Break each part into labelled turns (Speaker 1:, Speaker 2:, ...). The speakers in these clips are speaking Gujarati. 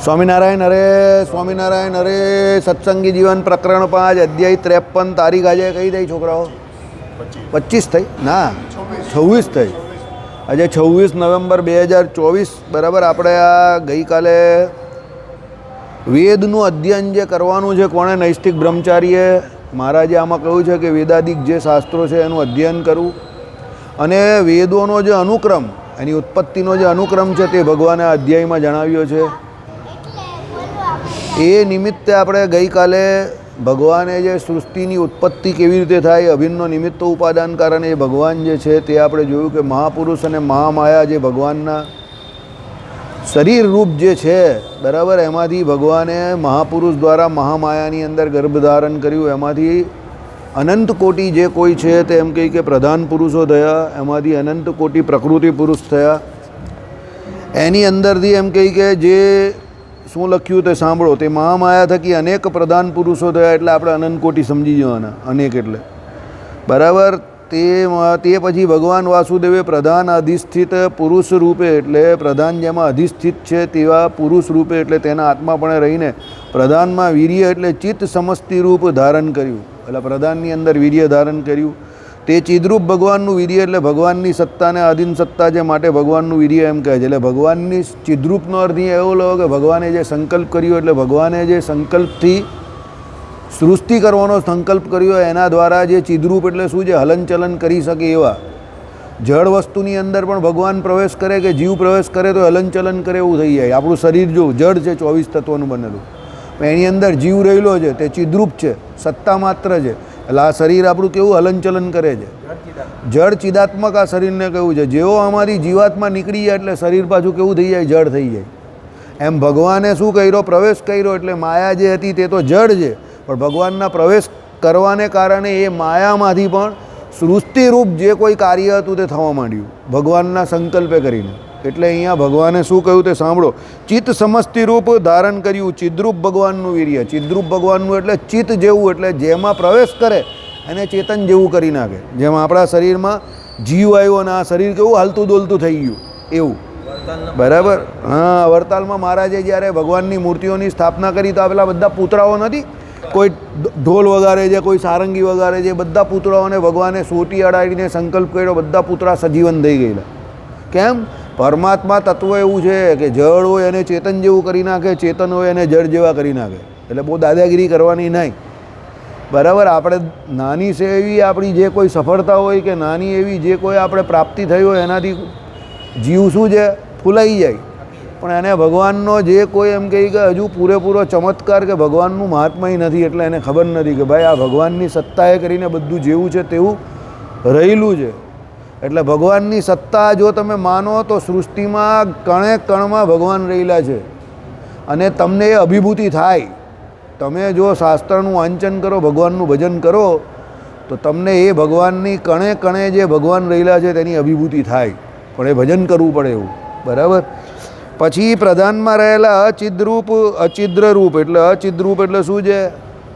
Speaker 1: સ્વામિનારાયણ હરે સ્વામિનારાયણ હરે. સત્સંગી જીવન પ્રકરણ 5 અધ્યાય 53. તારીખ આજે કઈ થઈ છોકરાઓ? 25 થઈ ના 26 થઈ. આજે 26 નવેમ્બર 2024 બરાબર. આપણે આ ગઈકાલે વેદનું અધ્યયન જે કરવાનું છે કોણે નૈષ્ઠિક બ્રહ્મચારીએ મહારાજે આમાં કહ્યું છે કે વેદાદિક જે શાસ્ત્રો છે એનું અધ્યયન કરવું અને વેદોનો જે અનુક્રમ એની ઉત્પત્તિનો જે અનુક્રમ છે તે ભગવાને આ અધ્યાયમાં જણાવ્યો છે. એ નિમિત્તે આપણે ગઈકાલે ભગવાને જે સૃષ્ટિની ઉત્પત્તિ કેવી રીતે થાય, અભિન્નનો નિમિત્તો ઉપાદાન કારણે એ ભગવાન જે છે તે આપણે જોયું કે મહાપુરુષ અને મહામાયા જે ભગવાનના શરીર રૂપ જે છે બરાબર, એમાંથી ભગવાને મહાપુરુષ દ્વારા મહામાયાની અંદર ગર્ભધારણ કર્યું. એમાંથી અનંત કોટી જે કોઈ છે તે એમ કહી કે પ્રધાન પુરુષો થયા, એમાંથી અનંત કોટી પ્રકૃતિ પુરુષ થયા. એની અંદરથી એમ કહી કે જે શું લખ્યું તે સાંભળો, તે મહામાયા થકી અનેક પ્રધાન પુરુષો થયા. એટલે આપણે અનંત કોટી સમજી જવાના, અનેક એટલે બરાબર. તે પછી ભગવાન વાસુદેવે પ્રધાન અધિષ્ઠિત પુરુષ રૂપે, એટલે પ્રધાન જેમાં અધિષ્ઠિત છે તેવા પુરુષ રૂપે, એટલે તેના આત્માપણે રહીને પ્રધાનમાં વીર્ય એટલે ચિત્ત સમષ્ટિ રૂપ ધારણ કર્યું. એટલે પ્રધાનની અંદર વીર્ય ધારણ કર્યું. તે ચિદ્રૂપ ભગવાનનું વીર્ય એટલે ભગવાનની સત્તાને આધીન સત્તા છે, માટે ભગવાનનું વીર્ય એમ કહે છે. એટલે ભગવાનની ચિદ્રૂપનો અર્થ એવો લો કે ભગવાને જે સંકલ્પ કર્યો, એટલે ભગવાને જે સંકલ્પથી સૃષ્ટિ કરવાનો સંકલ્પ કર્યો એના દ્વારા જે ચિદ્રૂપ એટલે શું છે, હલનચલન કરી શકે એવા જળ વસ્તુની અંદર પણ ભગવાન પ્રવેશ કરે કે જીવ પ્રવેશ કરે તો હલનચલન કરે એવું થઈ જાય. આપણું શરીર જો જળ છે 24 તત્વોનું બનેલું, એની અંદર જીવ રહેલો છે તે ચિદ્રૂપ છે, સત્તા માત્ર છે. એટલે આ શરીર આપણું કેવું હલનચલન કરે છે, જળ ચિદાત્મક આ શરીરને કહ્યું છે. જેવો અમારી જીવાત્મા નીકળી જાય એટલે શરીર પાછું કેવું થઈ જાય, જળ થઈ જાય. એમ ભગવાને શું કર્યો, પ્રવેશ કર્યો. એટલે માયા જે હતી તે તો જળ છે, પણ ભગવાનના પ્રવેશ કરવાને કારણે એ માયામાંથી પણ સૃષ્ટિરૂપ જે કોઈ કાર્ય હતું તે થવા માંડ્યું ભગવાનના સંકલ્પે કરીને. એટલે અહીંયા ભગવાને શું કહ્યું તે સાંભળો. ચિત્ત સમષ્ટિ રૂપ ધારણ કર્યું, ચિદ્રૂપ ભગવાનનું વીર્ય. ચિદ્રૂપ ભગવાનનું એટલે ચિત્ત જેવું, એટલે જેમાં પ્રવેશ કરે એને ચેતન જેવું કરી નાખે. જેમ આપણા શરીરમાં જીવ આવ્યો અને આ શરીર કેવું હાલતું દોલતું થઈ ગયું એવું બરાબર. હા, વરતાલમાં મહારાજે જ્યારે ભગવાનની મૂર્તિઓની સ્થાપના કરી તો આ પેલા બધા પૂતળાઓ નથી, કોઈ ઢોલ વગાડે છે, કોઈ સારંગી વગાડે છે, બધા પૂતળાઓને ભગવાને સોટી અડાડીને સંકલ્પ કર્યો, બધા પૂતળા સજીવન થઈ ગયેલા. કેમ? પરમાત્મા તત્વ એવું છે કે જળ હોય એને ચેતન જેવું કરી નાખે, ચેતન હોય એને જળ જેવા કરી નાખે. એટલે બહુ દાદાગીરી કરવાની નહીં બરાબર. આપણે નાની છે એવી આપણી જે કોઈ સફળતા હોય કે નાની એવી જે કોઈ આપણે પ્રાપ્તિ થઈ હોય એનાથી જીવ શું છે, ફૂલાઈ જાય. પણ એને ભગવાનનો જે કોઈ એમ કહે કે હજુ પૂરેપૂરો ચમત્કાર કે ભગવાનનું મહાત્મય નથી, એટલે એને ખબર નથી કે ભાઈ આ ભગવાનની સત્તાએ કરીને બધું જેવું છે તેવું રહેલું છે. એટલે ભગવાનની સત્તા જો તમે માનો તો સૃષ્ટિમાં કણે કણમાં ભગવાન રહેલા છે અને તમને એ અભિભૂતિ થાય. તમે જો શાસ્ત્રનું વાંચન કરો, ભગવાનનું ભજન કરો તો તમને એ ભગવાનની કણે કણે જે ભગવાન રહેલા છે તેની અભિભૂતિ થાય. પણ એ ભજન કરવું પડે એવું બરાબર. પછી પ્રધાનમાં રહેલા અચિદ્રૂપ, અચિદ્ર રૂપ એટલે અચિદ્રૂપ એટલે શું છે,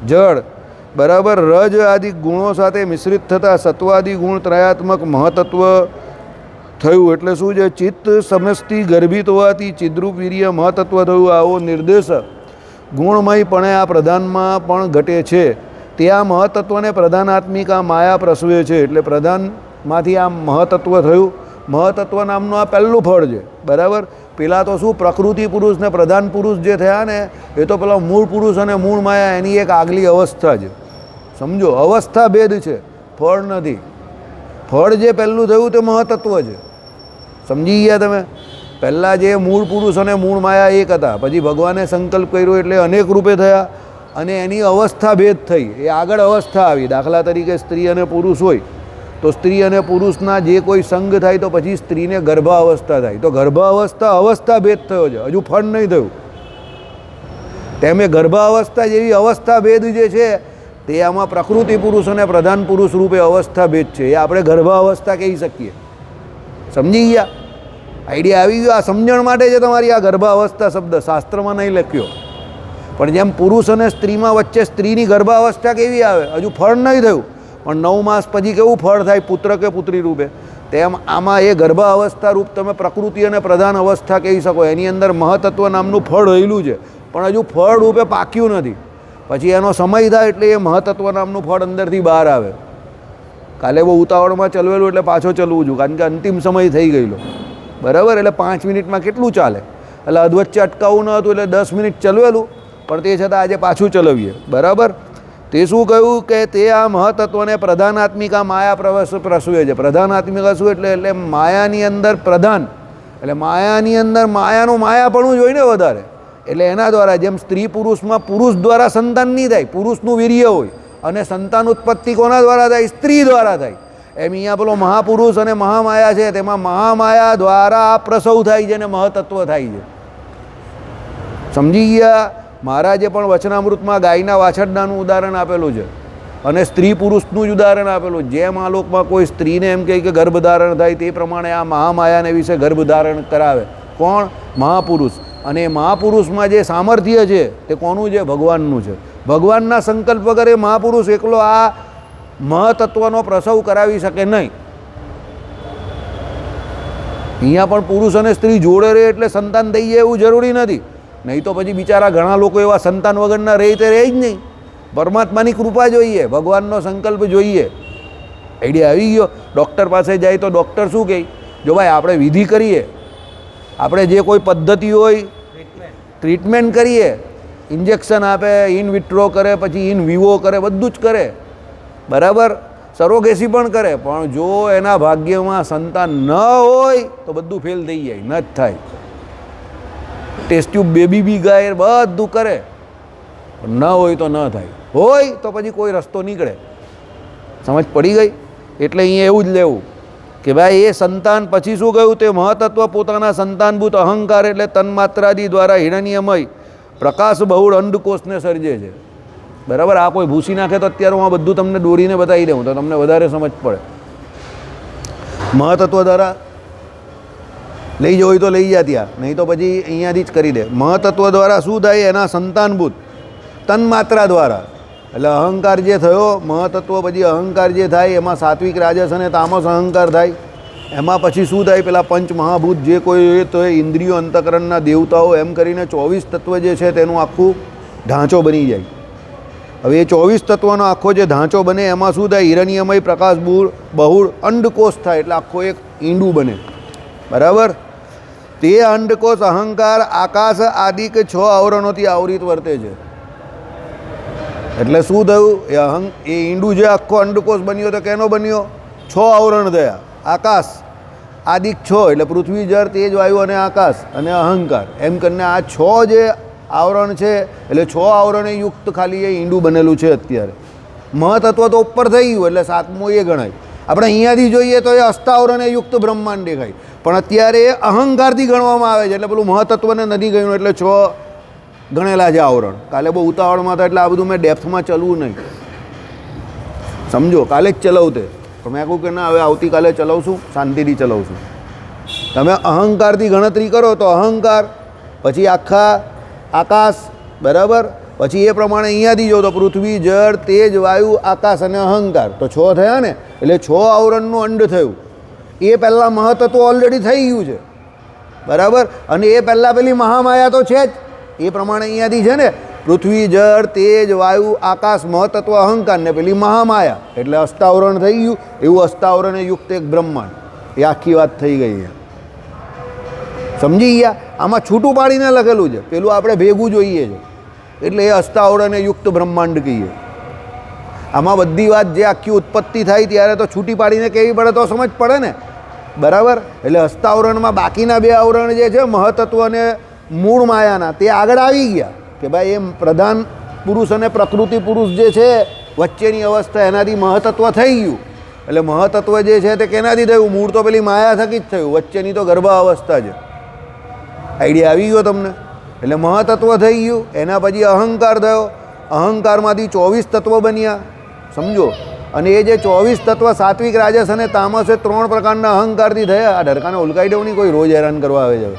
Speaker 1: જળ બરાબર. રજ આદિ ગુણો સાથે મિશ્રિત થતાં સત્વાદિ ગુણ ત્રયાત્મક મહતત્વ થયું. એટલે શું છે, ચિત્ત સમષ્ટિ ગર્ભિત હોવાથી ચિદ્રૂપ વીર્ય મહતત્વ થયું. આવો નિર્દેશ ગુણમયપણે આ પ્રધાનમાં પણ ઘટે છે. ત્યાં મહતત્વને પ્રધાનાત્મિકા માયા પ્રસવે છે. એટલે પ્રધાનમાંથી આ મહતત્વ થયું. મહતત્વ નામનું આ પહેલું ફળ છે બરાબર. પેલા તો શું પ્રકૃતિ પુરુષ ને પ્રધાન પુરુષ જે થયા ને એ તો પેલા મૂળ પુરુષ અને મૂળ માયા એની એક આગલી અવસ્થા છે. સમજો, અવસ્થા ભેદ છે, ફળ નથી. ફળ જે પહેલું થયું તે મહતત્વ છે. સમજી ગયા તમે? પહેલાં જે મૂળ પુરુષ અને મૂળ માયા એક હતા, પછી ભગવાને સંકલ્પ કર્યો એટલે અનેક રૂપે થયા અને એની અવસ્થા ભેદ થઈ. એ આગળ અવસ્થા આવી. દાખલા તરીકે સ્ત્રી અને પુરુષ હોય તો સ્ત્રી અને પુરુષના જે કોઈ સંગ થાય તો પછી સ્ત્રીને ગર્ભાવસ્થા થાય. તો ગર્ભાવસ્થા અવસ્થા ભેદ થયો છે, હજુ ફળ નહીં થયું. તેમ એ ગર્ભાવસ્થા જેવી અવસ્થા ભેદ જે છે તે આમાં પ્રકૃતિ પુરુષ અને પ્રધાન પુરુષ રૂપે અવસ્થા ભેદ છે. એ આપણે ગર્ભાવસ્થા કહી શકીએ. સમજી ગયા? આઈડિયા આવી ગયો? આ સમજણ માટે છે તમારી આ ગર્ભાવસ્થા શબ્દ, શાસ્ત્રમાં નહીં લખ્યો. પણ જેમ પુરુષ અને સ્ત્રીમાં વચ્ચે સ્ત્રીની ગર્ભાવસ્થા કેવી આવે, હજુ ફળ નહીં થયું પણ 9 માસ પછી કેવું ફળ થાય, પુત્ર કે પુત્રી રૂપે. તેમ આમાં એ ગર્ભાવસ્થા રૂપ તમે પ્રકૃતિ અને પ્રધાન અવસ્થા કહી શકો. એની અંદર મહતત્વ નામનું ફળ રહેલું છે, પણ હજુ ફળ રૂપે પાક્યું નથી. પછી એનો સમય થાય એટલે એ મહતત્વ નામનું ફળ અંદરથી બહાર આવે. કાલે બહુ ઉતાવળમાં ચલવેલું એટલે પાછો ચલવું છું, કારણ કે અંતિમ સમય થઈ ગયેલો. બરાબર, એટલે 5 મિનિટમાં કેટલું ચાલે, એટલે અધવચ્ચે અટકાવવું ન હતું એટલે 10 મિનિટ ચલવેલું, પણ તે છતાં આજે પાછું ચલાવીએ. બરાબર, તે શું કહ્યું કે તે આ મહતત્વને પ્રધાનાત્મિકા માયા પ્રસવે છે. પ્રધાનાત્મિકા શું એટલે માયાની અંદર પ્રધાન, એટલે માયાની અંદર માયાનું માયાપણું જ હોય ને વધારે. એટલે એના દ્વારા જેમ સ્ત્રી પુરુષમાં પુરુષ દ્વારા સંતાન નહીં થાય, પુરુષનું વીર્ય હોય, અને સંતાન ઉત્પત્તિ કોના દ્વારા થાય? સ્ત્રી દ્વારા થાય. એમ અહીંયા પેલો મહાપુરુષ અને મહામાયા છે, તેમાં મહામાયા દ્વારા આ પ્રસવ થાય છે અને મહતત્વ થાય છે. સમજી ગયા? મહારાજે પણ વચનામૃતમાં ગાયના વાછરડાનું ઉદાહરણ આપેલું છે અને સ્ત્રી પુરુષનું જ ઉદાહરણ આપેલું. જેમ આ લોકમાં કોઈ સ્ત્રીને એમ કહે કે ગર્ભધારણ થાય, તે પ્રમાણે આ મહામાયાને વિશે ગર્ભધારણ કરાવે. કોણ? મહાપુરુષ. અને એ મહાપુરુષમાં જે સામર્થ્ય છે તે કોનું છે? ભગવાનનું છે. ભગવાનના સંકલ્પ વગર એ મહાપુરુષ એકલો આ મહતત્વનો પ્રસવ કરાવી શકે નહીં. અહીંયા પણ પુરુષ અને સ્ત્રી જોડે રહે એટલે સંતાન થઈ જાય એવું જરૂરી નથી. નહીં તો પછી બિચારા ઘણા લોકો એવા સંતાન વગરના રહે તે રહે જ નહીં. પરમાત્માની કૃપા જોઈએ, ભગવાનનો સંકલ્પ જોઈએ. આઈડિયા આવી ગયો? ડૉક્ટર પાસે જાય તો ડૉક્ટર શું કહે? જો ભાઈ આપણે વિધિ કરીએ, આપણે જે કોઈ પદ્ધતિ હોય ટ્રીટમેન્ટ કરીએ, ઇન્જેક્શન આપે, ઇન વિટ્રો કરે, પછી ઇન વિવો કરે, બધું જ કરે. બરાબર, સરોગેસી પણ કરે, પણ જો એના ભાગ્યમાં સંતાન ન હોય તો બધું ફેલ થઈ જાય, ન જ થાય. ટેસ્ટ ટ્યુબ બેબી બી ગાય, બધું કરે, ન હોય તો ન થાય, હોય તો પછી કોઈ રસ્તો નીકળે. સમજ પડી ગઈ? એટલે અહીંયા એવું જ લેવું કે ભાઈ એ સંતાન પછી શું કહ્યું? તે મહતત્વ પોતાના સંતાનભૂત અહંકાર એટલે તન્માત્રાદિ દ્વારા હિરણ્યમય પ્રકાશ બહુળ અંડકોષને સર્જે છે. બરાબર, આ કોઈ ભૂસી નાખે તો અત્યારે હું આ બધું તમને દોરીને બતાવી દઉં તો તમને વધારે સમજ પડે. મહતત્વ દ્વારા લઈ જવું હોય તો લઈ જા ત્યાં, નહીં તો પછી અહીંયાથી જ કરી દે. મહતત્વ દ્વારા શું થાય? એના સંતાનભૂત તન્માત્રા દ્વારા, એટલે અહંકાર જે થયો મહતત્વ, પછી અહંકાર જે થાય એમાં સાત્વિક, રાજસ અને તામસ અહંકાર થાય. એમાં પછી શું થાય? પેલા પંચ મહાભૂત જે કોઈ તો એ ઇન્દ્રિયો, અંતકરણના દેવતાઓ, એમ કરીને 24 તત્વ જે છે તેનું આખું ઢાંચો બની જાય. હવે એ 24 તત્વનો આખો જે ઢાંચો બને એમાં શું થાય? હિરણ્યમય પ્રકાશ બહુળ અંડકોષ થાય, એટલે આખો એક ઈંડું બને. બરાબર, તે અંડકોષ અહંકાર આકાશ આદિ કે 6 આવરણોથી આવરિત વર્તે છે. એટલે શું થયું? એ ઈંડું જે આખો અંડકોષ બન્યો તો કેનો બન્યો? 6 આવરણ થયા. આકાશ આદિક 6 એટલે પૃથ્વી, જળ, તેજ, વાયુ અને આકાશ અને અહંકાર, એમ કરીને આ 6 જે આવરણ છે, એટલે 6 આવરણે યુક્ત ખાલી એ ઈંડું બનેલું છે. અત્યારે મહતત્વ તો ઉપર થઈ ગયું એટલે 7મો એ ગણાય. આપણે અહીંયાથી જોઈએ તો એ અષ્ટાવરણે યુક્ત બ્રહ્માંડ દેખાય, પણ અત્યારે એ અહંકારથી ગણવામાં આવે છે, એટલે પેલું મહતત્વને નથી ગણ્યું, એટલે 6 ગણેલા છે આવરણ. કાલે બહુ ઉતાવળમાં હતા એટલે આ બધું મેં ડેપ્થમાં ચલવું નહીં, સમજો. કાલે જ ચલાવતે તો મેં કહું કે ના, હવે આવતીકાલે ચલાવશું, શાંતિથી ચલાવશું. તમે અહંકારથી ગણતરી કરો તો અહંકાર, પછી આખા આકાશ, બરાબર, પછી એ પ્રમાણે અહીંયાથી જો તો પૃથ્વી, જળ, તેજ, વાયુ, આકાશ અને અહંકાર, તો 6 થયા ને. એટલે 6 આવરણનું અંડ થયું. એ પહેલાં મહતત્વ ઓલરેડી થઈ ગયું છે. બરાબર, અને એ પહેલાં પેલી મહામાયા તો છે જ. એ પ્રમાણે અહીંયાથી છે ને પૃથ્વી, જળ, તેજ, વાયુ, આકાશ, મહતત્વ, અહંકાર ને પેલી મહામાયા, એટલે અષ્ટાવરણ થઈ ગયું. એવું અષ્ટાવરણે યુક્ત એક બ્રહ્માંડ. એ આખી વાત થઈ ગઈ. સમજી ગયા? આમાં છૂટું પાડીને લખેલું છે, પેલું આપણે ભેગું જોઈએ છે, એટલે એ અષ્ટાવરણે યુક્ત બ્રહ્માંડ કહીએ. આમાં બધી વાત જે આખી ઉત્પત્તિ થાય ત્યારે તો છૂટી પાડીને કહેવી પડે તો સમજ પડે ને. બરાબર, એટલે અષ્ટાવરણમાં બાકીના 2 આવરણ જે છે મહતત્વ અને મૂળ માયાના, તે આગળ આવી ગયા કે ભાઈ એમ પ્રધાન પુરુષ અને પ્રકૃતિ પુરુષ જે છે વચ્ચેની અવસ્થા, એનાથી મહતત્વ થઈ ગયું. એટલે મહતત્વ જે છે તે કેનાથી થયું? મૂળ તો પેલી માયા થકી જ થયું, વચ્ચેની તો ગર્ભાવસ્થા છે. આઈડિયા આવી ગયો તમને? એટલે મહતત્વ થઈ ગયું, એના પછી અહંકાર થયો, અહંકારમાંથી 24 તત્વ બન્યા, સમજો. અને એ જે 24 તત્વ સાત્વિક, રાજસ અને તામસ એ 3 પ્રકારના અહંકારથી થયા. આ ડરકાને ઉલકાઈ દેવું નહીં, કોઈ રોજ હેરાન કરવા આવે છે.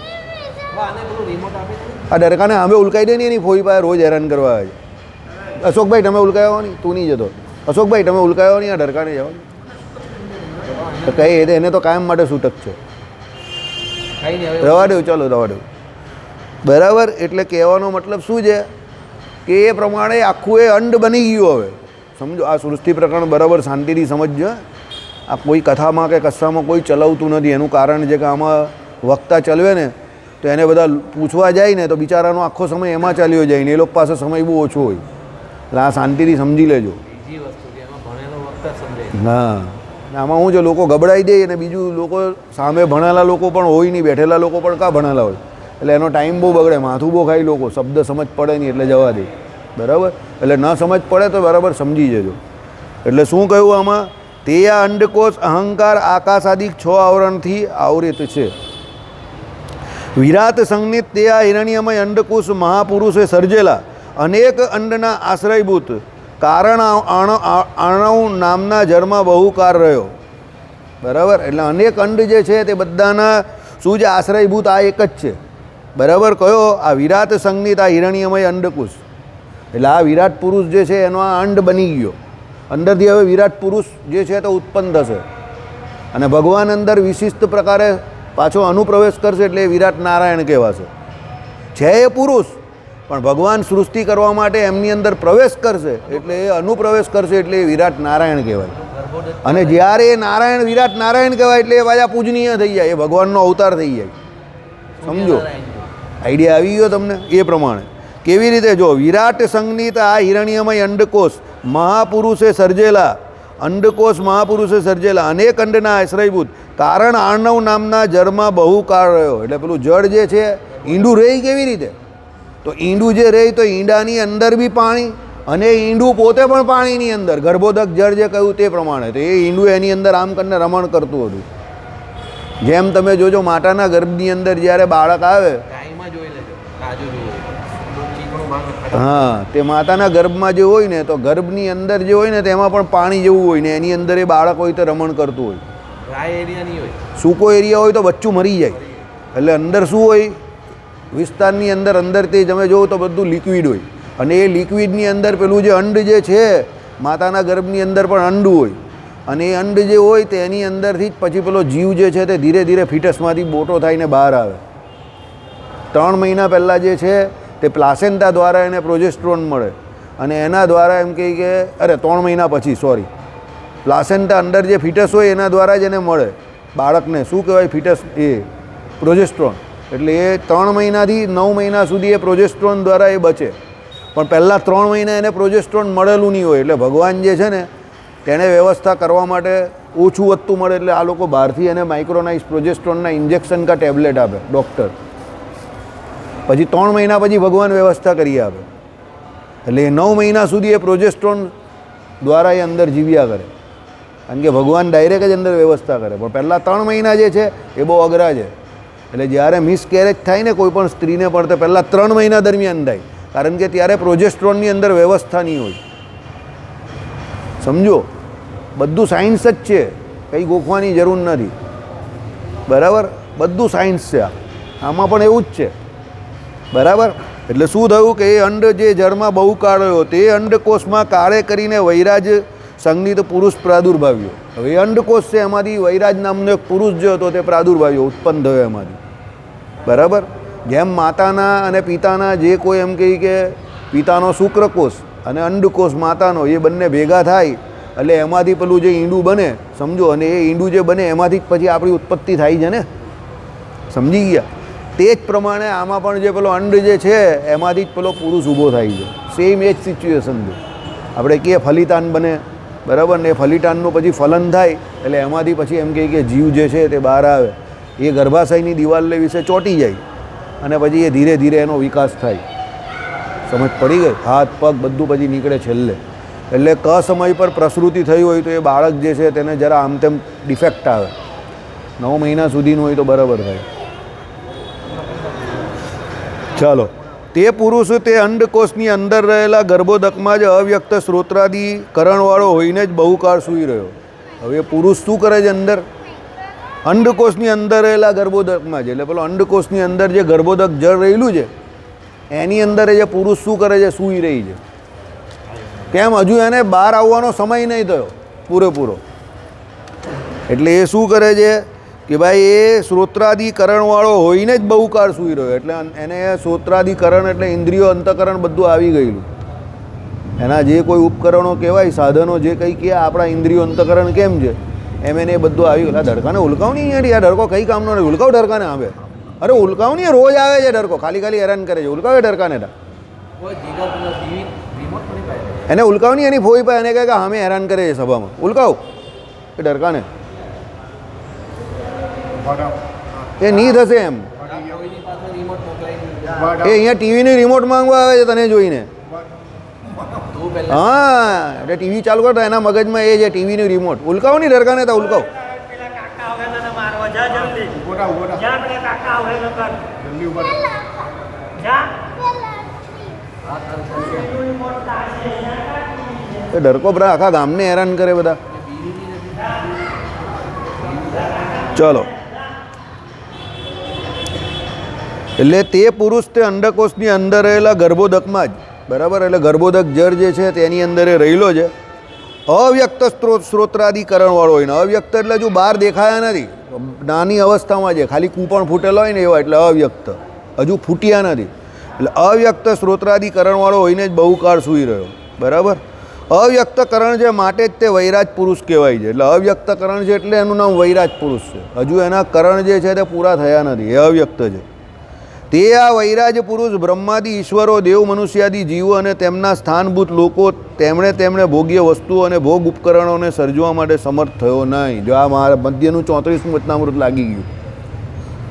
Speaker 1: આ ડરકાને આમે ઉલકાઈ દે નહીં, એની ફોઈ પાસે રોજ હેરાન કરવા આવે છે. અશોકભાઈ તમે ઉલકાયો નહીં, તું નહીં જતો. અશોકભાઈ તમે ઉલકાયો નહીં, આ ડરકાને જવાનું. તો કઈ એને તો કાયમ માટે છૂટક છે. રવા દેવું, ચાલો રવા દેવું. બરાબર. એટલે કહેવાનો મતલબ શું છે કે એ પ્રમાણે આખું એ અંડ બની ગયું. હવે સમજો, આ સૃષ્ટિ પ્રકરણ બરાબર શાંતિથી સમજજો. આ કોઈ કથામાં કે કશામાં કોઈ ચલાવતું નથી. એનું કારણ છે કે આમાં વક્તા ચલવે ને તો એને બધા પૂછવા જાય ને તો બિચારાનો આખો સમય એમાં ચાલ્યો જાય ને એ લોકો પાસે સમય બહુ ઓછો હોય. એટલે આ શાંતિથી સમજી લેજો. હા, આમાં શું છે, લોકો ગબડાઈ દે અને બીજું લોકો સામે ભણેલા લોકો પણ હોય નહીં, બેઠેલા લોકો પણ કાં ભણેલા હોય, એટલે એનો ટાઈમ બહુ બગડે, માથું બહુ ખાય લોકો, શબ્દ સમજ પડે નહીં એટલે જવા દે. બરાબર. એટલે ન સમજ પડે તો બરાબર સમજી જજો. એટલે શું કહ્યું આમાં? તે આ અંડકોષ અહંકાર આકાશાદિક 6 આવરણથી આવરિત છે. વિરાટ સંજ્ઞિત તે આ હિરણ્યમય અંડકોષ મહાપુરુષે સર્જેલા અનેક અંડના આશ્રયભૂત કારણ આણવ નામના જળમાં બહુકાર રહ્યો. બરાબર. એટલે અનેક અંડ જે છે તે બધાના શું છે? આશ્રયભૂત આ એક જ છે. બરાબર. કયો? આ વિરાટ સંજ્ઞિત આ હિરણ્યમય અંડકોષ. એટલે આ વિરાટ પુરુષ જે છે એનો આ અંડ બની ગયો. અંદરથી હવે વિરાટ પુરુષ જે છે તે ઉત્પન્ન થશે અને ભગવાન અંદર વિશિષ્ટ પ્રકારે પાછો અનુપ્રવેશ કરશે એટલે એ વિરાટ નારાયણ કહેવાશે. છે એ પુરુષ પણ ભગવાન સૃષ્ટિ કરવા માટે એમની અંદર પ્રવેશ કરશે એટલે એ અનુપ્રવેશ કરશે એટલે એ વિરાટ નારાયણ કહેવાય. અને જ્યારે એ નારાયણ વિરાટ નારાયણ કહેવાય એટલે એ પાછા પૂજનીય થઈ જાય, એ ભગવાનનો અવતાર થઈ જાય. સમજો? આઈડિયા આવી ગયો તમને? એ પ્રમાણે કેવી રીતે? જો વિરાટ સંજ્ઞિત આ હિરણ્યમય અંડકોષ મહાપુરુષે સર્જેલા અંડકોષ મહાપુરુષે સર્જેલા અનેક અંડના આશ્રયભૂત કારણ આર્ણવ નામના જળમાં બહુ કાળ રહ્યો. એટલે પેલું જળ જે છે ઈંડું રહે કેવી રીતે? તો ઈંડું જે રહે તો ઈંડાની અંદર બી પાણી અને ઈંડું પોતે પણ પાણીની અંદર, ગર્ભોદક જળ જે કહ્યું તે પ્રમાણે. તો એ ઈંડું એની અંદર આમ કરીને રમણ કરતું હતું. જેમ તમે જોજો માતાના ગર્ભની અંદર જ્યારે બાળક આવે, હા, તે માતાના ગર્ભમાં જે હોય ને તો ગર્ભની અંદર જે હોય ને તેમાં પણ પાણી જેવું હોય ને એની અંદર એ બાળક હોય તો રમણ કરતું હોય. સૂકો એરિયા હોય તો બચ્ચું મરી જાય. એટલે અંદર શું હોય? વિસ્તારની અંદર અંદરથી તમે જોવો તો બધું લિક્વિડ હોય અને એ લિક્વિડની અંદર પેલું જે અંડ જે છે માતાના ગર્ભની અંદર પણ અંડ હોય અને એ અંડ જે હોય તેની અંદરથી જ પછી પેલો જીવ જે છે તે ધીરે ધીરે ફિટસમાંથી મોટો થઈને બહાર આવે. 3 મહિના પહેલાં જે છે તે પ્લાસેન્ટા દ્વારા એને પ્રોજેસ્ટ્રોન મળે અને એના દ્વારા એમ કહે કે 3 મહિના પછી પ્લાસેન્ટા અંદર જે ફિટસ હોય એના દ્વારા જ એને મળે બાળકને. શું કહેવાય? ફિટસ, એ પ્રોજેસ્ટ્રોન. એટલે એ 3 મહિનાથી 9 મહિના સુધી એ પ્રોજેસ્ટ્રોન દ્વારા એ બચે. પણ પહેલાં 3 મહિના એને પ્રોજેસ્ટ્રોન મળેલું નહીં હોય. એટલે ભગવાન જે છે ને તેણે વ્યવસ્થા કરવા માટે ઓછું વધતું મળે એટલે આ લોકો બહારથી એને માઇક્રોનાઇઝ પ્રોજેસ્ટ્રોનના ઇન્જેક્શન કા ટેબ્લેટ આપે ડૉક્ટર. પછી 3 મહિના પછી ભગવાન વ્યવસ્થા કરી આપે. એટલે એ 9 મહિના સુધી એ પ્રોજેસ્ટ્રોન દ્વારા એ અંદર જીવ્યા કરે કારણ કે ભગવાન ડાયરેક્ટ જ અંદર વ્યવસ્થા કરે. પણ પહેલાં 3 મહિના જે છે એ બહુ અઘરા છે. એટલે જ્યારે મિસકેરેજ થાય ને કોઈ પણ સ્ત્રીને પણ તો પહેલાં 3 મહિના દરમિયાન થાય કારણ કે ત્યારે પ્રોજેસ્ટ્રોનની અંદર વ્યવસ્થા નહીં હોય. સમજો? બધું સાયન્સ જ છે, કંઈ ગોખવાની જરૂર નથી. બરાબર? બધું સાયન્સ છે. આમાં પણ એવું જ છે. બરાબર? એટલે શું થયું કે એ અંડ જે જળમાં બહુ કાળ રહ્યો તે અંડકોષમાં કાળે કરીને વૈરાજ સંજ્ઞિત પુરુષ પ્રાદુર્ભાવ્યો. હવે એ અંડકોષ છે એમાંથી વૈરાજ નામનો એક પુરુષ જે હતો તે પ્રાદુર્ભાવ્યો, ઉત્પન્ન થયો એમાંથી. બરાબર? જેમ માતાના અને પિતાના જે કોઈ એમ કહે કે પિતાનો શુક્રકોષ અને અંડકોષ માતાનો એ બંને ભેગા થાય એટલે એમાંથી પેલું જે ઈંડું બને, સમજો, અને એ ઈંડું જે બને એમાંથી જ પછી આપણી ઉત્પત્તિ થાય છે ને. સમજી ગયા? તે જ પ્રમાણે આમાં પણ જે પેલો અંડ જે છે એમાંથી જ પેલો પુરુષ ઊભો થાય છે. સેમ એ જ સિચ્યુએશન છે. આપણે કહીએ ફલિતાન બને, બરાબર ને? એ ફલિતાનનું પછી ફલન થાય એટલે એમાંથી પછી એમ કહીએ કે જીવ જે છે તે બહાર આવે, એ ગર્ભાશયની દિવાલને વિશે ચોંટી જાય અને પછી એ ધીરે ધીરે એનો વિકાસ થાય. સમજ પડી ગઈ? હાથ પગ બધું પછી નીકળે છેલ્લે. એટલે ક સમય પર પ્રસૃતિ થઈ હોય તો એ બાળક જે છે તેને જરા આમ તેમ ડિફેક્ટ આવે. 9 મહિના સુધીનું હોય તો બરાબર થાય. ચાલો, તે પુરુષ તે અંડકોષની અંદર રહેલા ગર્ભોદકમાં જ અવ્યક્ત શ્રોત્રાદી કરણવાળો હોઈને જ બહુકાળ સૂઈ રહ્યો. હવે પુરુષ શું કરે છે? અંદર અંડકોષની અંદર રહેલા ગર્ભોદકમાં છે. એટલે પેલો અંડકોષની અંદર જે ગર્ભોદક જળ રહેલું છે એની અંદર જે પુરુષ શું કરે છે? સૂઈ રહી છે. કેમ? હજુ એને બહાર આવવાનો સમય નહીં થયો પૂરેપૂરો. એટલે એ શું કરે છે કે ભાઈ એ શ્રોત્રાદિકરણવાળો હોઈને જ બહુકાર સૂઈ રહ્યો, એટલે એને શ્રોત્રાદિકરણ એટલે ઇન્દ્રિયો અંતકરણ બધું આવી ગયેલું. એના જે કોઈ ઉપકરણો કહેવાય, સાધનો જે કંઈ કહે, આપણા ઇન્દ્રિયો અંતકરણ કેમ છે એમ એને એ બધું આવી ગયું. આ ડરકાને ઉલકાવ નહીં યાર, આ ડરકો કંઈ કામનો નહીં. ઉલકાવ ડરકાને આવે, અરે ઉલકાવ નહીં, રોજ આવે છે ડરકો, ખાલી ખાલી હેરાન કરે છે. ઉલકાવે ડરકાને એને ઉલકાવ નહીં, એની ફોઈ પાસે એને કહે કે અમે હેરાન કરે છે સભામાં. ઉલકાવ એ ડરકાને એ નહીં થશે એમ. એ અહીંયા ટીવીની રિમોટ માંગવા આવે છે તને જોઈને. હા, એટલે ટીવી ચાલુ કરતા એના મગજમાં એ છે ટીવીની રિમોટ. ઉલકાવ નહીં ડરકાને, તા ઉલકાવ. એ ડરકો બધા આખા ગામને હેરાન કરે બધા. ચલો, એટલે તે પુરુષ તે અંડકોષની અંદર રહેલા ગર્ભોદકમાં જ, બરાબર, એટલે ગર્ભોદક જળ જે છે તેની અંદર એ રહેલો છે. અવ્યક્ત સ્ત્રોત્રાદિકરણવાળો હોય ને, અવ્યક્ત એટલે હજુ બહાર દેખાયા નથી, નાની અવસ્થામાં છે, ખાલી કૂપણ ફૂટેલો હોય ને એવા, એટલે અવ્યક્ત, હજુ ફૂટ્યા નથી. એટલે અવ્યક્ત સ્ત્રોત્રાદિકરણવાળો હોઈને જ બહુકાળ સૂઈ રહ્યો, બરાબર. અવ્યક્તકરણ છે માટે જ તે વૈરાજ પુરુષ કહેવાય છે. એટલે અવ્યક્તકરણ છે એટલે એનું નામ વૈરાજ પુરુષ છે. હજુ એના કરણ જે છે તે પૂરા થયા નથી, એ અવ્યક્ત છે. તે આ વૈરાજ પુરુષ બ્રહ્માદિ ઈશ્વરો, દેવ, મનુષ્યાદિ જીવો અને તેમના સ્થાનભૂત લોકો તેમણે ભોગ્ય વસ્તુઓ અને ભોગ ઉપકરણોને સર્જવા માટે સમર્થ થયો નહીં. જો આ મારા મધ્યનું 34મું વચનામૃત લાગી ગયું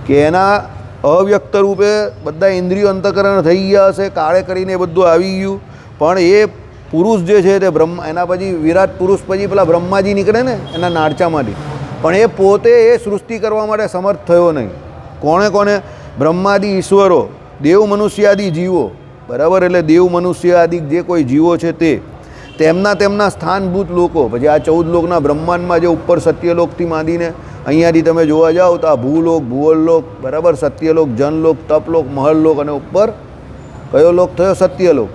Speaker 1: કે એના અવ્યક્ત રૂપે બધા ઇન્દ્રિયો અંતકરણ થઈ ગયા હશે, કાળે કરીને એ બધું આવી ગયું, પણ એ પુરુષ જે છે તે બ્રહ્મા, એના પછી વિરાટ પુરુષ પછી પેલા બ્રહ્માજી નીકળે ને એના નાળચામાંથી, પણ એ પોતે એ સૃષ્ટિ કરવા માટે સમર્થ થયો નહીં. કોણે કોણે? બ્રહ્માદિ ઈશ્વરો, દેવ, મનુષ્યાદિ જીવો, બરાબર. એટલે દેવ, મનુષ્ય આદિ જે કોઈ જીવો છે તે તેમના સ્થાનભૂત લોકો. પછી આ 14 લોકના બ્રહ્માંડમાં જે ઉપર સત્યલોકથી માંડીને અહીંયાથી તમે જોવા જાઓ તો આ ભૂલોક, ભુવનલોક, બરાબર, સત્યલોક, જનલોક, તપલોક, મહલલોક અને ઉપર કયો લોક થયો? સત્યલોક.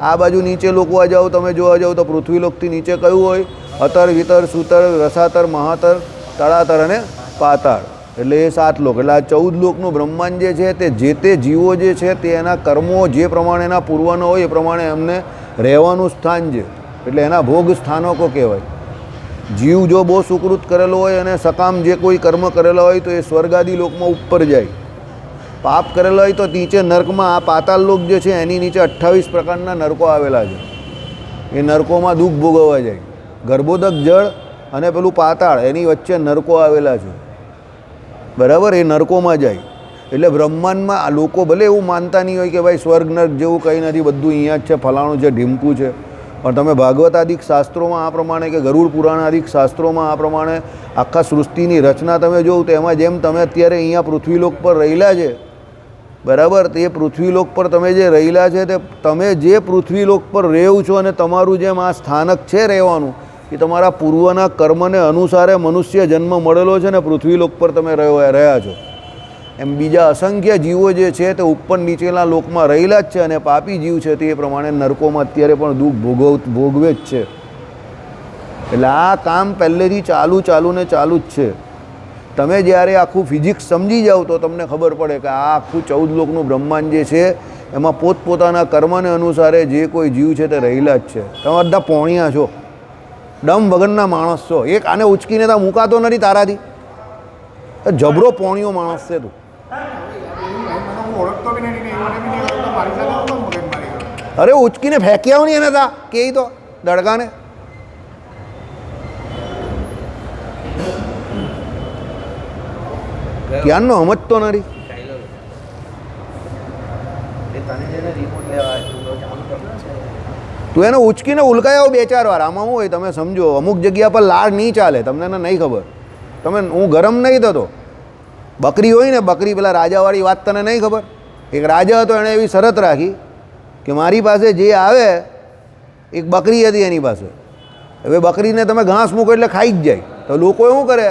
Speaker 1: આ બાજુ નીચે લોકવા જાઓ, તમે જોવા જાઓ તો પૃથ્વીલોકથી નીચે કયું હોય? અતર, વિતર, સુતર, રસાતર, મહાતર, તળાતર અને પાતાળ. એટલે એ 7 લોક. એટલે આ 14 લોકનું બ્રહ્માંડ જે છે તે જે તે જીવો જે છે તે એના કર્મો જે પ્રમાણે એના પૂર્વનો હોય એ પ્રમાણે એમને રહેવાનું સ્થાન છે. એટલે એના ભોગ સ્થાનકો કહેવાય. જીવ જો બહુ સુકૃત કરેલો હોય અને સકામ જે કોઈ કર્મ કરેલા હોય તો એ સ્વર્ગાદી લોકમાં ઉપર જાય. પાપ કરેલો હોય તો નીચે નર્કમાં, આ પાતાળ લોક જે છે એની નીચે 28 પ્રકારના નરકો આવેલા છે. એ નરકોમાં દુઃખ ભોગવવા જાય. ગર્ભોદક જળ અને પેલું પાતાળ એની વચ્ચે નરકો આવેલા છે, બરાબર. એ નરકોમાં જાય. એટલે બ્રહ્માંડમાં આ લોકો ભલે એવું માનતા નહીં હોય કે ભાઈ સ્વર્ગ નર્ક જેવું કંઈ નથી, બધું અહીંયા જ છે, ફલાણું છે, ઢીમકું છે, પણ તમે ભાગવતાદિક શાસ્ત્રોમાં આ પ્રમાણે કે ગરુડ પુરાણાદિક શાસ્ત્રોમાં આ પ્રમાણે આખા સૃષ્ટિની રચના તમે જોવો તો એમાં જેમ તમે અત્યારે અહીંયા પૃથ્વીલોક પર રહેલા છે, બરાબર, તે પૃથ્વીલોક પર તમે જે રહેલા છે તે તમે જે પૃથ્વીલોક પર રહેવું છો અને તમારું જેમ આ સ્થાનક છે રહેવાનું, એ તમારા પૂર્વના કર્મને અનુસારે મનુષ્ય જન્મ મળેલો છે ને પૃથ્વીલોક પર તમે રહ્યા છો. એમ બીજા અસંખ્ય જીવો જે છે તે ઉપર નીચેના લોકમાં રહેલા જ છે અને પાપી જીવ છે તે પ્રમાણે નરકોમાં અત્યારે પણ દુઃખ ભોગવે જ છે. એટલે આ કામ પહેલેથી ચાલુ જ છે. તમે જ્યારે આખું ફિઝિક્સ સમજી જાઓ તો તમને ખબર પડે કે આ આખું 14 લોકનું બ્રહ્માંડ જે છે એમાં પોતપોતાના કર્મને અનુસારે જે કોઈ જીવ છે તે રહેલા જ છે. તમે બધા પોણિયા છો, ડમ વગરના માણસ છો. એક આને ઉચકીને તો મૂકાતો નથી તારાથી. જબરો પોણિયો માણસ છે તું. અરે ઉચકીને ફેંકી આવ નહીં એને તા કે તો દડકાને. ક્યાંનો સમજતો નથી. તું એને ઉચકીને ઉલકાયો 2-4 વાર. આમાં શું હોય તમે સમજો, અમુક જગ્યા પર લાડ નહીં ચાલે, તમને નહીં ખબર. હું ગરમ નહીં થતો. બકરી હોય ને, બકરી, પેલા રાજાવાળી વાત તને નહીં ખબર? એક રાજા હતો, એણે એવી શરત રાખી કે મારી પાસે જે આવે, એક બકરી હતી એની પાસે. હવે બકરીને તમે ઘાસ મૂકો એટલે ખાઈ જ જાય. તો લોકો શું કરે,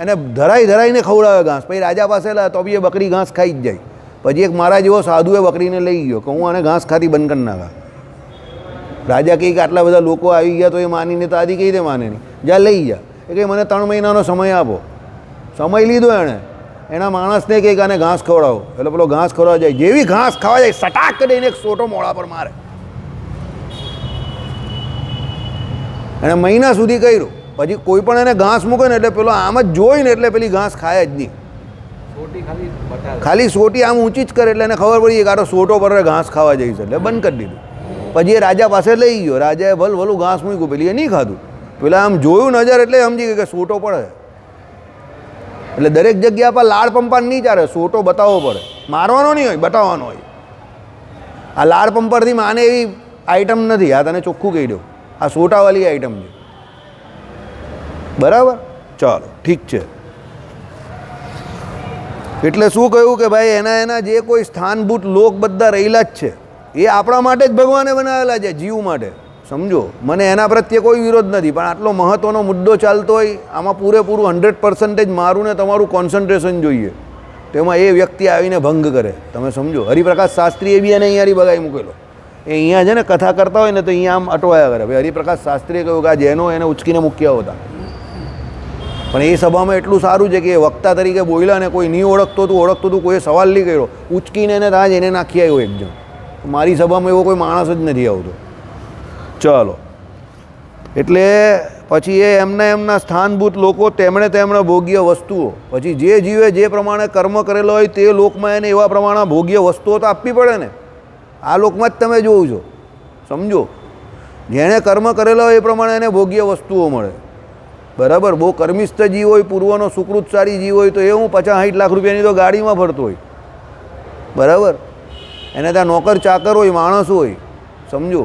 Speaker 1: એને ધરાઈને ખવડાવે ઘાસ. પછી રાજા પાસે લા તો બી એ બકરી ઘાસ ખાઈ જ જાય. પછી એક મારા જેવો સાધુએ બકરીને લઈ ગયો કે હું આને ઘાસ ખાતી બંધ કરી નાખા. રાજા કહે કે આટલા બધા લોકો આવી ગયા તો એ માનીને તો આદિ કઈ રીતે માને નહીં, જા લઈ જા. એ કે મને 3 મહિનાનો સમય આપો. સમય લીધો એણે, એના માણસને કંઈક આને ઘાસ ખવડાવો, એટલે પેલો ઘાસ ખવડાવવા જાય. જેવી ઘાસ ખાવા જાય સટાક કરીને એક સોટો મોડા પર મારે. એણે મહિના સુધી કર્યું. પછી કોઈ પણ એને ઘાસ મૂકે ને એટલે પેલો આમ જ જોઈને એટલે પેલી ઘાસ ખાય જ નહીં. ખાલી સોટી આમ ઊંચી જ કરે એટલે એને ખબર પડી કે આ તો સોટો પર ઘાસ ખાવા જઈશ, એટલે બંધ કરી દીધું. પછી એ રાજા પાસે લઈ ગયો. રાજાએ ભલું ઘાસ મૂક્યું, પેલી એ નહીં ખાધું. પેલા આમ જોયું નજર એટલે સમજી ગયું કે સોટો પડે. એટલે દરેક જગ્યા પર લાડ પંપાર નહીં ચાલે, સોટો બતાવવો પડે. મારવાનો નહીં હોય, બતાવવાનો હોય. આ લાડ પંપારથી માને એવી આઈટમ નથી. આ તને ચોખ્ખું કહી દઉં, આ સોટાવાળી આઈટમ છે. બરાબર, ચાલો ઠીક છે. એટલે શું કહ્યું કે ભાઈ એના જે કોઈ સ્થાનભૂત લોક બધા રહેલા જ છે, એ આપણા માટે જ ભગવાને બનાવેલા છે, જીવ માટે. સમજો, મને એના પ્રત્યે કોઈ વિરોધ નથી, પણ આટલો મહત્ત્વનો મુદ્દો ચાલતો હોય, આમાં પૂરેપૂરું 100% મારું ને તમારું કોન્સન્ટ્રેશન જોઈએ. તેમાં એ વ્યક્તિ આવીને ભંગ કરે. તમે સમજો, હરિપ્રકાશ શાસ્ત્રીએ બી એને અહીંયાથી બગાવી મૂકેલો. એ અહીંયા છે ને કથા કરતા હોય ને તો અહીંયા આમ અટવાયા કરે. ભાઈ હરિપ્રકાશ શાસ્ત્રીએ કહ્યું કે આ જેનો એને ઉચકીને મૂક્યા હતા. પણ એ સભામાં એટલું સારું છે કે એ વક્તા તરીકે બોલ્યા ને કોઈ નહીં ઓળખતો હતું, કોઈએ સવાલ નહીં કર્યો, ઉચકીને એને ત્યાં જ એને નાખી આવ્યો એક જણ. મારી સભામાં એવો કોઈ માણસ જ નથી આવતો. ચાલો, એટલે પછી એ એમના સ્થાનભૂત લોકો તેમણે ભોગ્ય વસ્તુઓ, પછી જે જીવે જે પ્રમાણે કર્મ કરેલો હોય તે લોકમાં એને એવા પ્રમાણે ભોગ્ય વસ્તુઓ તો આપવી પડે ને. આ લોકમાં જ તમે જોવો છો. સમજો, જેણે કર્મ કરેલો હોય એ પ્રમાણે એને ભોગ્ય વસ્તુઓ મળે. બરાબર, બહુ કર્મિષ્ઠ જીવ હોય, પૂર્વનો સુકૃતશાળી જીવ હોય તો એ 50-60 લાખ રૂપિયાની તો ગાડીમાં ફરતો હોય. બરાબર, એને ત્યાં નોકર ચાકર હોય, માણસ હોય. સમજો,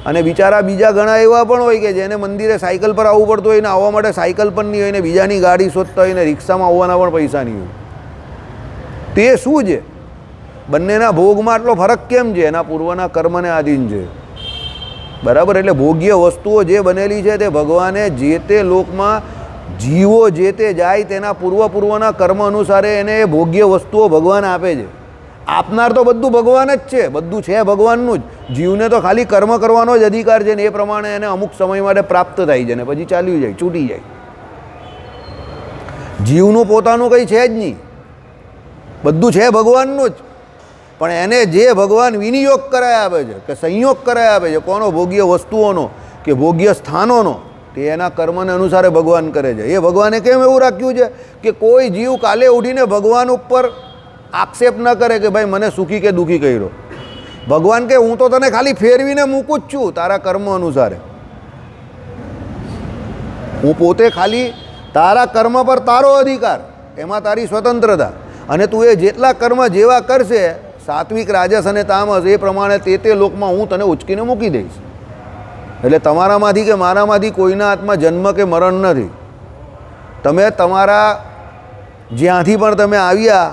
Speaker 1: અને બિચારા બીજા ઘણા એવા પણ હોય કે જેને મંદિરે સાયકલ પર આવવું પડતું હોય ને આવવા માટે સાયકલ પણ નહીં હોય ને બીજાની ગાડી શોધતા હોય ને રિક્ષામાં આવવાના પણ પૈસા નહીં હોય. તે શું છે? બંનેના ભોગમાં આટલો ફરક કેમ છે? એના પૂર્વના કર્મને આધીન છે. બરાબર, એટલે ભોગ્ય વસ્તુઓ જે બનેલી છે તે ભગવાને જે તે લોકમાં જીવો જે તે જાય તેના પૂર્વના કર્મ અનુસારે એને એ ભોગ્ય વસ્તુઓ ભગવાન આપે છે. આપનાર તો બધું ભગવાન જ છે, બધું છે ભગવાનનું જ. જીવને તો ખાલી કર્મ કરવાનો જ અધિકાર છે ને એ પ્રમાણે એને અમુક સમય માટે પ્રાપ્ત થાય છે ને પછી ચાલ્યું જાય, છૂટી જાય. જીવનું પોતાનું કંઈ છે જ નહીં, બધું છે ભગવાનનું જ. પણ એને જે ભગવાન વિનિયોગ કરાય આપે છે કે સંયોગ કરાય આપે છે, કોનો? ભોગ્ય વસ્તુઓનો કે ભોગ્ય સ્થાનોનો, તે એના કર્મને અનુસારે ભગવાન કરે છે. એ ભગવાને કેમ એવું રાખ્યું છે કે કોઈ જીવ કાલે ઉઠીને ભગવાન ઉપર આક્ષેપ ન કરે કે ભાઈ મને સુખી કે દુઃખી કર્યો. ભગવાન કે હું તો તને ખાલી ફેરવીને મૂકું જ છું તારા કર્મ અનુસારે. હું પોતે ખાલી તારા કર્મ પર તારો અધિકાર, એમાં તારી સ્વતંત્રતા. અને તું એ જેટલા કર્મ જેવા કરશે, સાત્વિક, રાજસ અને તામસ, એ પ્રમાણે તે લોકમાં હું તને ઉચકીને મૂકી દઈશ. એટલે તમારામાંથી કે મારામાંથી કોઈના હાથમાં જન્મ કે મરણ નથી. તમે તમારા જ્યાંથી પણ તમે આવ્યા,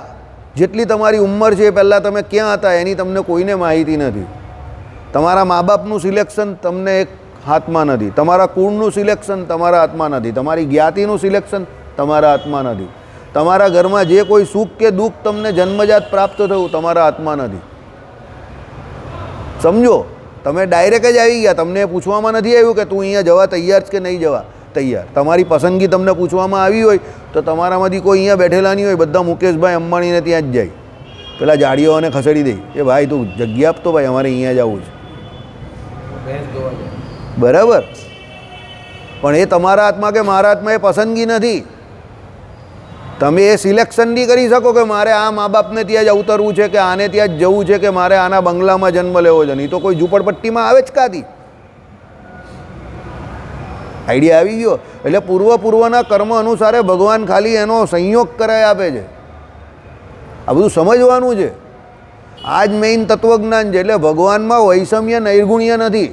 Speaker 1: જેટલી તમારી ઉંમર છે એ પહેલાં તમે ક્યાં હતા એની તમને કોઈને માહિતી નથી. તમારા મા બાપનું સિલેક્શન તમને એક હાથમાં નથી, તમારા કુળનું સિલેક્શન તમારા હાથમાં નથી, તમારી જ્ઞાતિનું સિલેક્શન તમારા હાથમાં નથી, તમારા ઘરમાં જે કોઈ સુખ કે દુઃખ તમને જન્મજાત પ્રાપ્ત થયું તમારા હાથમાં નથી. સમજો, તમે ડાયરેક્ટ જ આવી ગયા, તમને પૂછવામાં નથી આવ્યું કે તું અહીંયા જવા તૈયાર છે કે નહીં જવા તૈયાર. તમારી પસંદગી તમને પૂછવામાં આવી હોય તો તમારામાંથી કોઈ અહીંયા બેઠેલા નહીં હોય, બધા મુકેશભાઈ અંબાણીને ત્યાં જ જાય, પેલા જાડીઓને ખસેડી દે કે ભાઈ તું જગ્યા આપતો, ભાઈ અમારે અહીંયા જવું છે. બરાબર, પણ એ તમારા હાથમાં કે મારા હાથમાં એ પસંદગી નથી. તમે એ સિલેક્શન નહીં કરી શકો કે મારે આ મા બાપને ત્યાં જ અવતરવું છે કે આને ત્યાં જ જવું છે કે મારે આના બંગલામાં જન્મ લેવો છે. નહીં તો કોઈ ઝૂંપડપટ્ટીમાં આવે જ કાથી. આઈડિયા આવી ગયો? એટલે પૂર્વના કર્મ અનુસારે ભગવાન ખાલી એનો સંયોગ કરાય આપે છે. આ બધું સમજવાનું છે. આ જ મેઇન તત્વજ્ઞાન છે. એટલે ભગવાનમાં વૈષમ્ય નૈર્ગુણ્ય નથી,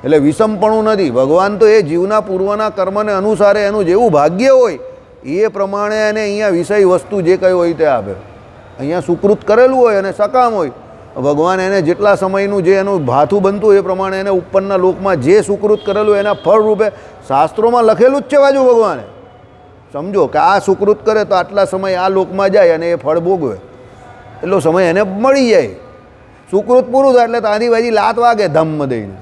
Speaker 1: એટલે વિષમપણું નથી. ભગવાન તો એ જીવના પૂર્વના કર્મને અનુસારે એનું જેવું ભાગ્ય હોય એ પ્રમાણે એને અહીંયા વિષય વસ્તુ જે કંઈ હોય તે આપે. અહીંયા સુકૃત કરેલું હોય અને સકામ હોય, ભગવાન એને જેટલા સમયનું જે એનું ભાથું બનતું એ પ્રમાણે એને ઉપરના લોકમાં જે સુકૃત કરેલું એના ફળ રૂપે શાસ્ત્રોમાં લખેલું જ છે બાજુ ભગવાને. સમજો કે આ સુકૃત કરે તો આટલા સમય આ લોકમાં જાય અને એ ફળ ભોગવે, એટલો સમય એને મળી જાય. સુકૃત પૂરું થાય એટલે ત્યાંથી બાજી લાત વાગે ધામમાં દઈને.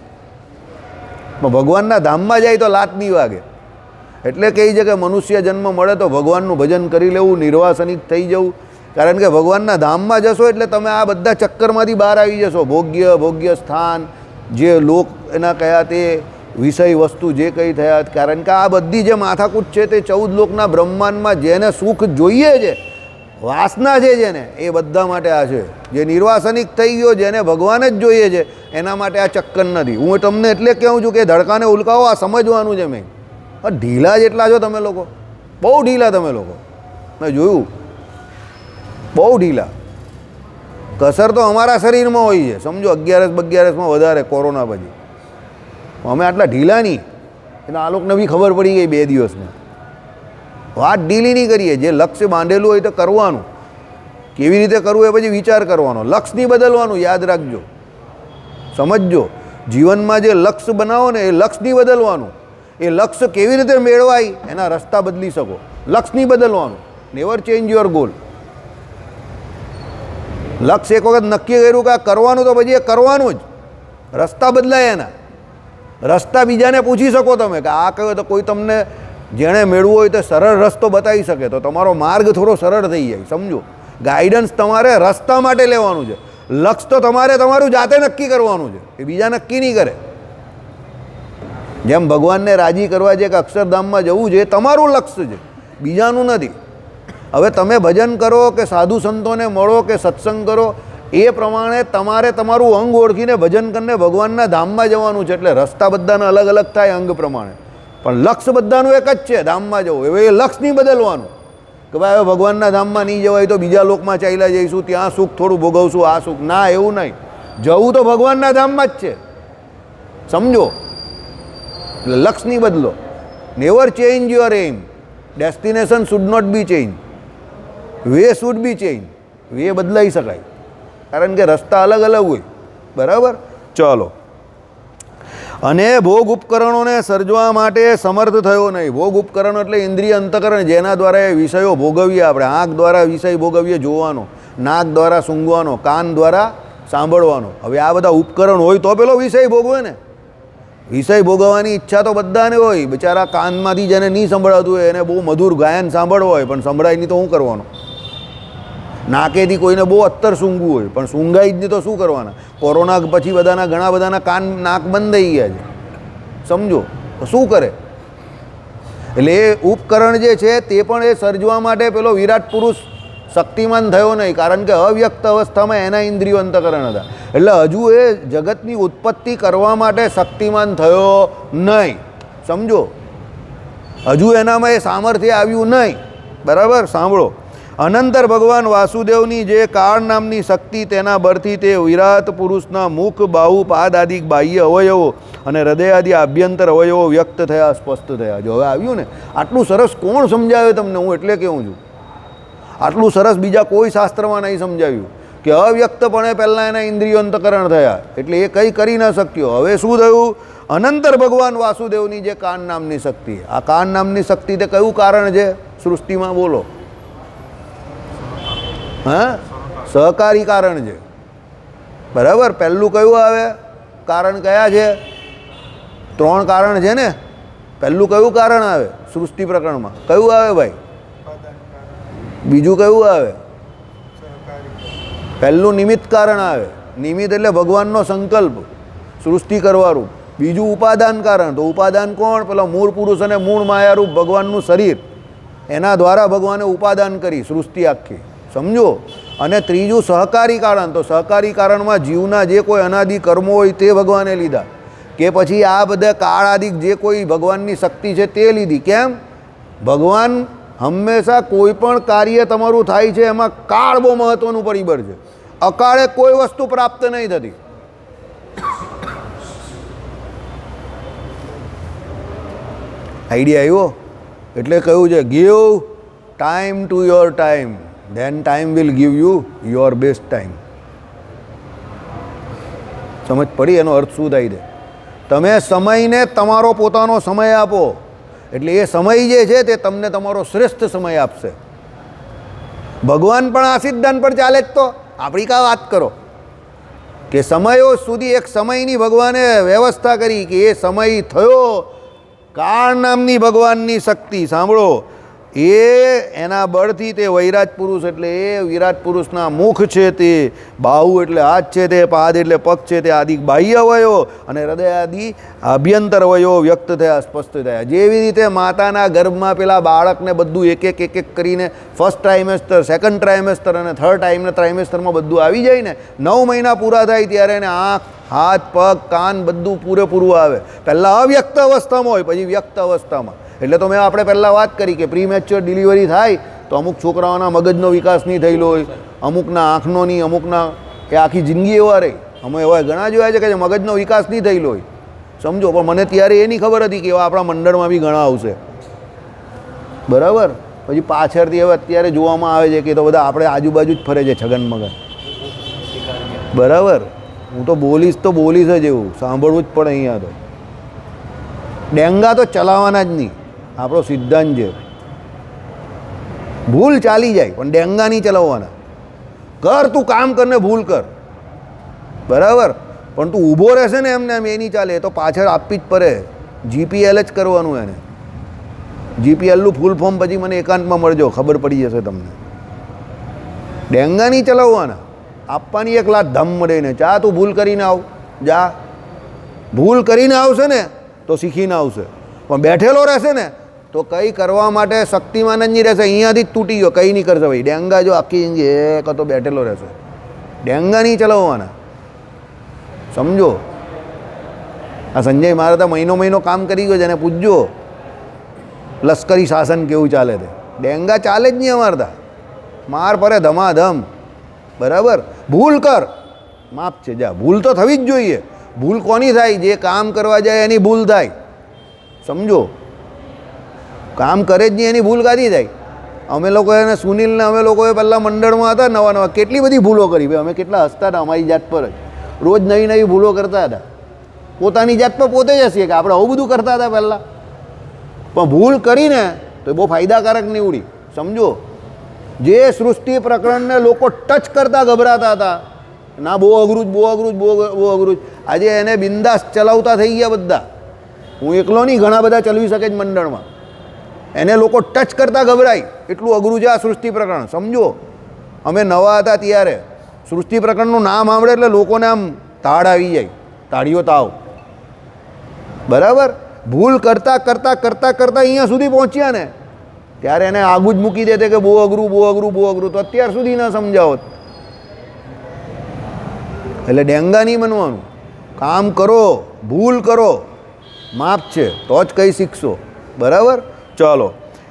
Speaker 1: ભગવાનના ધામમાં જાય તો લાત નહીં વાગે. એટલે કહે છે કે મનુષ્ય જન્મ મળે તો ભગવાનનું ભજન કરી લેવું, નિર્વાસનિક થઈ જવું. કારણ કે ભગવાનના ધામમાં જશો એટલે તમે આ બધા ચક્કરમાંથી બહાર આવી જશો. ભોગ્ય સ્થાન, જે લોક એના કયા તે વિષય વસ્તુ જે કંઈ થયા. કારણ કે આ બધી જે માથાકૂટ છે તે 14 લોકના બ્રહ્માંડમાં જેને સુખ જોઈએ છે, વાસના છે જેને, એ બધા માટે આ છે. જે નિર્વાસનિક થઈ ગયો, જેને ભગવાન જ જોઈએ છે, એના માટે આ ચક્કર નથી. હું તમને એટલે કહું છું કે ધડકાને ઉલકાવો, આ સમજવાનું છે. મેં ઢીલા જેટલા છો તમે લોકો, બહુ ઢીલા તમે લોકો, મેં જોયું, બહુ ઢીલા. કસર તો અમારા શરીરમાં હોય છે, સમજો. 11-12માં વધારે કોરોના પછી અમે આટલા ઢીલા નહીં. એટલે આ લોકોને બી ખબર પડી ગઈ 2 દિવસમાં. વાત ઢીલી નહીં કરીએ. જે લક્ષ્ય બાંધેલું હોય તો કરવાનું. કેવી રીતે કરવું એ પછી વિચાર કરવાનો. લક્ષ્ય નહીં બદલવાનું, યાદ રાખજો, સમજજો. જીવનમાં જે લક્ષ્ય બનાવો ને એ લક્ષ્ય નહીં બદલવાનું. એ લક્ષ્ય કેવી રીતે મેળવાય એના રસ્તા બદલી શકો. લક્ષ્ય નહીં બદલવાનું. Never change your goal. લક્ષ્ય એક વખત નક્કી કર્યું કે આ કરવાનું, તો પછી એ કરવાનું જ. રસ્તા બદલાય એના. રસ્તા બીજાને પૂછી શકો તમે કે આ કહ્યું, તો કોઈ તમને જેણે મેળવું હોય તો સરળ રસ્તો બતાવી શકે, તો તમારો માર્ગ થોડો સરળ થઈ જાય. સમજો, ગાઈડન્સ તમારે રસ્તા માટે લેવાનું છે. લક્ષ્ય તો તમારે તમારું જાતે નક્કી કરવાનું છે, એ બીજા નક્કી નહીં કરે. જેમ ભગવાનને રાજી કરવા છે કે અક્ષરધામમાં જવું છે, એ તમારું લક્ષ્ય છે, બીજાનું નથી. હવે તમે ભજન કરો કે સાધુ સંતોને મળો કે સત્સંગ કરો, એ પ્રમાણે તમારે તમારું અંગ ઓળખીને ભજન કરીને ભગવાનના ધામમાં જવાનું છે. એટલે રસ્તા બધાના અલગ અલગ થાય અંગ પ્રમાણે, પણ લક્ષ્ય બધાનું એક જ છે, ધામમાં જવું. હવે એ લક્ષ્ય નહીં બદલવાનું કે ભાઈ હવે ભગવાનના ધામમાં નહીં જવાય તો બીજા લોકમાં ચાલ્યા જઈશું, ત્યાં સુખ થોડું ભોગવશું, આ સુખ. ના, એવું નહીં. જવું તો ભગવાનના ધામમાં જ છે, સમજો. એટલે લક્ષ્ય નહીં બદલો. Never change your aim. Destination should not be change, way should be change. Way બદલાઈ શકાય, કારણ કે રસ્તા અલગ અલગ હોય. બરાબર, ચાલો. અને ભોગ ઉપકરણોને સર્જવા માટે સમર્થ થયો નહીં. ભોગ ઉપકરણો એટલે ઇન્દ્રિય અંતકરણ, જેના દ્વારા એ વિષયો ભોગવીએ આપણે. આંખ દ્વારા વિષય ભોગવીએ, જોવાનો. નાક દ્વારા સૂંઘવાનો. કાન દ્વારા સાંભળવાનો. હવે આ બધા ઉપકરણ હોય તો પેલો વિષય ભોગવે ને. વિષય ભોગવવાની ઈચ્છા તો બધાને હોય. બિચારા કાનમાંથી જેને નહીં સંભળાતું હોય એને બહુ મધુર ગાયન સાંભળવું હોય, પણ સંભળાય નહીં તો શું કરવાનું? નાકેથી કોઈને બહુ અત્તર સૂંઘવું હોય, પણ સૂંઘાય જ નહીં તો શું કરવાના? કોરોના પછી બધાના ઘણા બધાના કાન નાક બંધ થઈ ગયા છે, સમજો. તો શું કરે? એટલે એ ઉપકરણ જે છે તે પણ એ સર્જવા માટે પેલો વિરાટ પુરુષ શક્તિમાન થયો નહીં, કારણ કે અવ્યક્ત અવસ્થામાં એના ઇન્દ્રિયો અંતકરણ હતા. એટલે હજુ એ જગતની ઉત્પત્તિ કરવા માટે શક્તિમાન થયો નહીં, સમજો. હજુ એનામાં એ સામર્થ્ય આવ્યું નહીં. બરાબર, સાંભળો. અનંતર ભગવાન વાસુદેવની જે કાળ નામની શક્તિ, તેના બળથી તે વિરાટ પુરુષના મુખ, બાહુ, પાદ આદિ બાહ્ય અવયવો અને હૃદય આદિ આભ્યંતર અવયવો વ્યક્ત થયા, સ્પષ્ટ થયા. જો હવે આવ્યું ને, આટલું સરસ કોણ સમજાવે તમને? હું એટલે કહું છું, આટલું સરસ બીજા કોઈ શાસ્ત્રમાં નહીં સમજાવ્યું કે અવ્યક્તપણે પહેલાં એના ઇન્દ્રિયો અંતકરણ થયા, એટલે એ કંઈ કરી ન શક્યો. હવે શું થયું? અનંતર ભગવાન વાસુદેવની જે કાન નામની શક્તિ, આ કાન નામની શક્તિ તે કયું કારણ છે સૃષ્ટિમાં? બોલો. હા, સહકારી કારણ છે. બરાબર. પહેલું કયું આવે કારણ? કયા છે? 3 કારણ છે ને. પહેલું કયું કારણ આવે સૃષ્ટિ પ્રકરણમાં? કયું આવે ભાઈ? બીજું કયું આવે? પહેલું નિમિત્ત કારણ આવે. નિમિત્ત એટલે ભગવાનનો સંકલ્પ સૃષ્ટિ કરવાનું. બીજું ઉપાદાન કારણ. તો ઉપાદાન કોણ? પેલો મૂળ પુરુષ અને મૂળ માયારૂપ ભગવાનનું શરીર, એના દ્વારા ભગવાને ઉપાદાન કરી સૃષ્ટિ આખી, સમજો. અને ત્રીજું સહકારી કારણ. તો સહકારી કારણમાં જીવના જે કોઈ અનાદિ કર્મો હોય તે ભગવાને લીધા, કે પછી આ બધા કાળાદિક જે કોઈ ભગવાનની શક્તિ છે તે લીધી. કેમ? ભગવાન હંમેશા કોઈ પણ કાર્ય તમારું થાય છે એમાં કાળ બહુ મહત્વનું પરિબળ છે. અકાળે કોઈ વસ્તુ પ્રાપ્ત નહીં થતી. આઈડિયા આવ્યો? એટલે કહ્યું છે, give time to your time, then time will give you your best time. સમજ પડી? એનો અર્થ શું થાય છે? તમે સમયને તમારો પોતાનો સમય આપો, એટલે એ સમય જે છે તે તમને તમારો શ્રેષ્ઠ સમય આપશે. ભગવાન પણ આ સિદ્ધાંત પર ચાલે જ. તો આપણી કા વાત કરો કે સમયો સુધી એક સમયની ભગવાને વ્યવસ્થા કરી કે એ સમય થયો કાળ નામની ભગવાનની શક્તિ સાંભળો, એ એના બળથી તે વૈરાજ પુરુષ એટલે એ વિરાટ પુરુષના મુખ છે, તે બાહુ એટલે હાથ છે, તે પાદ એટલે પગ છે, તે આદિ બાહ્ય અવયવો અને હૃદય આદિ આભ્યંતર અવયવો વ્યક્ત થયા, સ્પષ્ટ થયા. જેવી રીતે માતાના ગર્ભમાં પેલા બાળકને બધું એક એક કરીને ફર્સ્ટ ટ્રાઇમેસ્ટર, સેકન્ડ ટ્રાઇમેસ્ટર અને થર્ડ ટ્રાઇમેસ્ટરમાં બધું આવી જાય ને, 9 મહિના પૂરા થાય ત્યારે એને આંખ, હાથ, પગ, કાન બધું પૂરેપૂરું આવે. પહેલાં અવ્યક્ત અવસ્થામાં હોય, પછી વ્યક્ત અવસ્થામાં. એટલે તો મેં આપણે પહેલાં વાત કરી કે પ્રીમેચ્યોર ડિલિવરી થાય તો અમુક છોકરાઓના મગજનો વિકાસ નહીં થયેલો હોય, અમુકના આંખનો નહીં, અમુકના એ આખી જિંદગી એવા રહી. અમે એવા ઘણા જોયા છે કે મગજનો વિકાસ નહીં થયેલો હોય, સમજો. પણ મને ત્યારે એ નહીં ખબર હતી કે એવા આપણા મંડળમાં બી ઘણા આવશે, બરાબર. પછી પાછળથી હવે અત્યારે જોવામાં આવે છે કે તો બધા આપણે આજુબાજુ જ ફરે છે છગન મગન, બરાબર. હું તો બોલીશ જ એવું સાંભળવું જ પડે. અહીંયા તો ડેંગા તો ચલાવવાના જ નહીં, આપણો સિદ્ધાંત છે. ભૂલ ચાલી જાય પણ ડેંગા નહીં ચલાવવાના. કર તું કામ કરને ભૂલ કર, બરાબર. પણ તું ઊભો રહેશે ને એમને એમ એ નહીં ચાલે, એ તો પાછળ આપવી જ પડે. જીપીએલ જ કરવાનું એને. જીપીએલનું ફૂલ ફોર્મ પછી મને એકાંતમાં મળજો, ખબર પડી જશે તમને. ડેંગા નહીં ચલાવવાના, આપવાની એક લાત ધમ મળીને. ચા તું ભૂલ કરીને આવ, જા. ભૂલ કરીને આવશે ને તો શીખીને આવશે, પણ બેઠેલો રહેશે ને તો કંઈ કરવા માટે શક્તિમાન જ નહીં રહેશે. અહીંયાથી જ તૂટી ગયો, કંઈ નહીં કરશે ભાઈ. ડેંગા જો આખી જિંદગી એ કતો બેઠેલો રહેશે. ડેંગા નહીં ચલાવવાના, સમજો. આ સંજય મહારાજ મહિનો કામ કરી ગયો છે, એને પૂછજો લશ્કરી શાસન કેવું ચાલે છે. ડેંગા ચાલે જ નહીં અમારે ત્યાં, માર પડે ધમાધમ, બરાબર. ભૂલ કર, માફ છે, જા. ભૂલ તો થવી જ જોઈએ. ભૂલ કોની થાય? જે કામ કરવા જાય એની ભૂલ થાય, સમજો. કામ કરે જ નહીં એની ભૂલ કાઢી થાય. અમે લોકોએ અને સુનિલને અમે લોકોએ પહેલાં મંડળમાં હતા નવા કેટલી બધી ભૂલો કરી ભાઈ. અમે કેટલા હસતા હતા અમારી જાત પર જ, રોજ નવી ભૂલો કરતા હતા. પોતાની જાત પર પોતે જ હસીએ કે આપણે આવું બધું કરતા હતા પહેલાં. પણ ભૂલ કરીને તો એ બહુ ફાયદાકારક નીવડી, સમજો. જે સૃષ્ટિ પ્રકરણને લોકો ટચ કરતા ગભરાતા હતા, ના બહુ અઘરું જ, આજે એને બિંદાસ ચલાવતા થઈ ગયા બધા. હું એકલો નહીં, ઘણા બધા ચલાવી શકે જ મંડળમાં. એને લોકો ટચ કરતાં ગભરાય, એટલું અઘરું છે આ સૃષ્ટિ પ્રકરણ, સમજો. અમે નવા હતા ત્યારે સૃષ્ટિ પ્રકરણનું નામ સાંભળે એટલે લોકોને આમ તાળ આવી જાય, તાળીઓ તાવ, બરાબર. ભૂલ કરતાં અહીંયા સુધી પહોંચ્યા ને ત્યારે એને આગું જ મૂકી દેતે કે બહુ અઘરું, તો અત્યાર સુધી ન સમજાવત. એટલે ડેંગા નહીં બનવાનું. કામ કરો, ભૂલ કરો, માફ છે તો જ કંઈ શીખશો, બરાબર. ચાલો,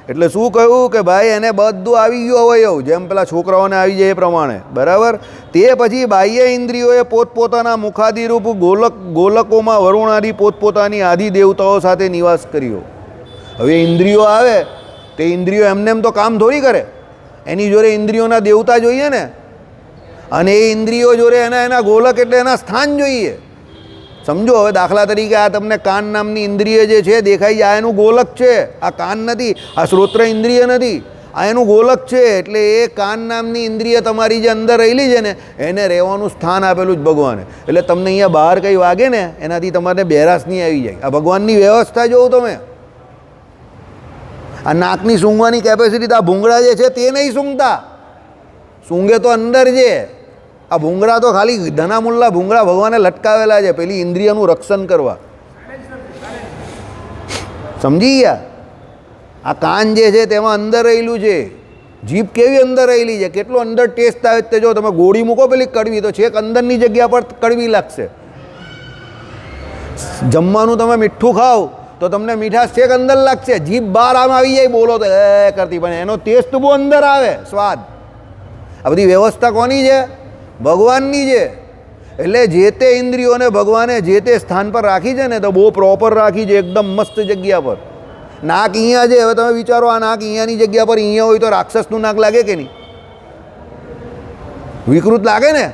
Speaker 1: એટલે શું કહ્યું કે ભાઈ એને બધું આવી ગયું અવયવ, જેમ પેલા છોકરાઓને આવી જાય એ પ્રમાણે, બરાબર. તે પછી બાહ્ય ઇન્દ્રિયોએ પોતપોતાના મુખાદિરૂપ ગોલકોમાં વરુણાદિ પોતપોતાની આદિ દેવતાઓ સાથે નિવાસ કર્યો. હવે ઇન્દ્રિયો આવે તે ઇન્દ્રિયો એમને એમ તો કામ થોડી કરે, એની જોડે ઇન્દ્રિયોના દેવતા જોઈએ ને, અને એ ઇન્દ્રિયો જોડે એના ગોલક એટલે એના સ્થાન જોઈએ, સમજો. હવે દાખલા તરીકે આ તમને કાન નામની ઇન્દ્રિય જે છે દેખાઈ જાય, એનું ગોલક છે. આ કાન નથી, આ શ્રોત્ર ઇન્દ્રિય નથી, આ એનું ગોલક છે. એટલે એ કાન નામની ઇન્દ્રિય તમારી જે અંદર રહેલી છે ને એને રહેવાનું સ્થાન આપેલું જ ભગવાને. એટલે તમને અહીંયા બહાર કંઈ વાગે ને એનાથી તમારે બેરાશ નહીં આવી જાય. આ ભગવાનની વ્યવસ્થા જોવો તમે. આ નાકની સૂંઘવાની કેપેસિટી, આ ભૂંગળા જે છે તે નહીં સૂંઘતા, સૂંઘે તો અંદર છે. આ ભૂંગળા તો ખાલી ધનામુલ્લા ભૂંગળા ભગવાને લટકાવેલા છે પેલી ઇન્દ્રિયનું રક્ષણ કરવા, સમજી ગયા. આ કાન જે છે તેમાં અંદર રહેલું છે. જીભ કેવી અંદર રહેલી છે, કેટલો અંદર ટેસ્ટ આવે તે જો. તમે ગોળી મૂકો પેલી કડવી તો છેક અંદરની જગ્યા પર કડવી લાગશે. જમવાનું તમે મીઠું ખાઓ તો તમને મીઠાશ છેક અંદર લાગશે, જીભ બહાર આમ આવી જાય બોલો તો એ કરતી, પણ એનો ટેસ્ટ બહુ અંદર આવે, સ્વાદ. આ બધી વ્યવસ્થા કોની છે? ભગવાનની છે. એટલે જે તે ઇન્દ્રિયોને ભગવાને જે તે સ્થાન પર રાખી છે ને તો બહુ પ્રોપર રાખી છે, એકદમ મસ્ત જગ્યા પર. નાક અહીંયા છે, હવે તમે વિચારો આ નાક અહીંયાની જગ્યા પર અહીંયા હોય તો રાક્ષસનું નાક લાગે કે નહીં? વિકૃત લાગે ને.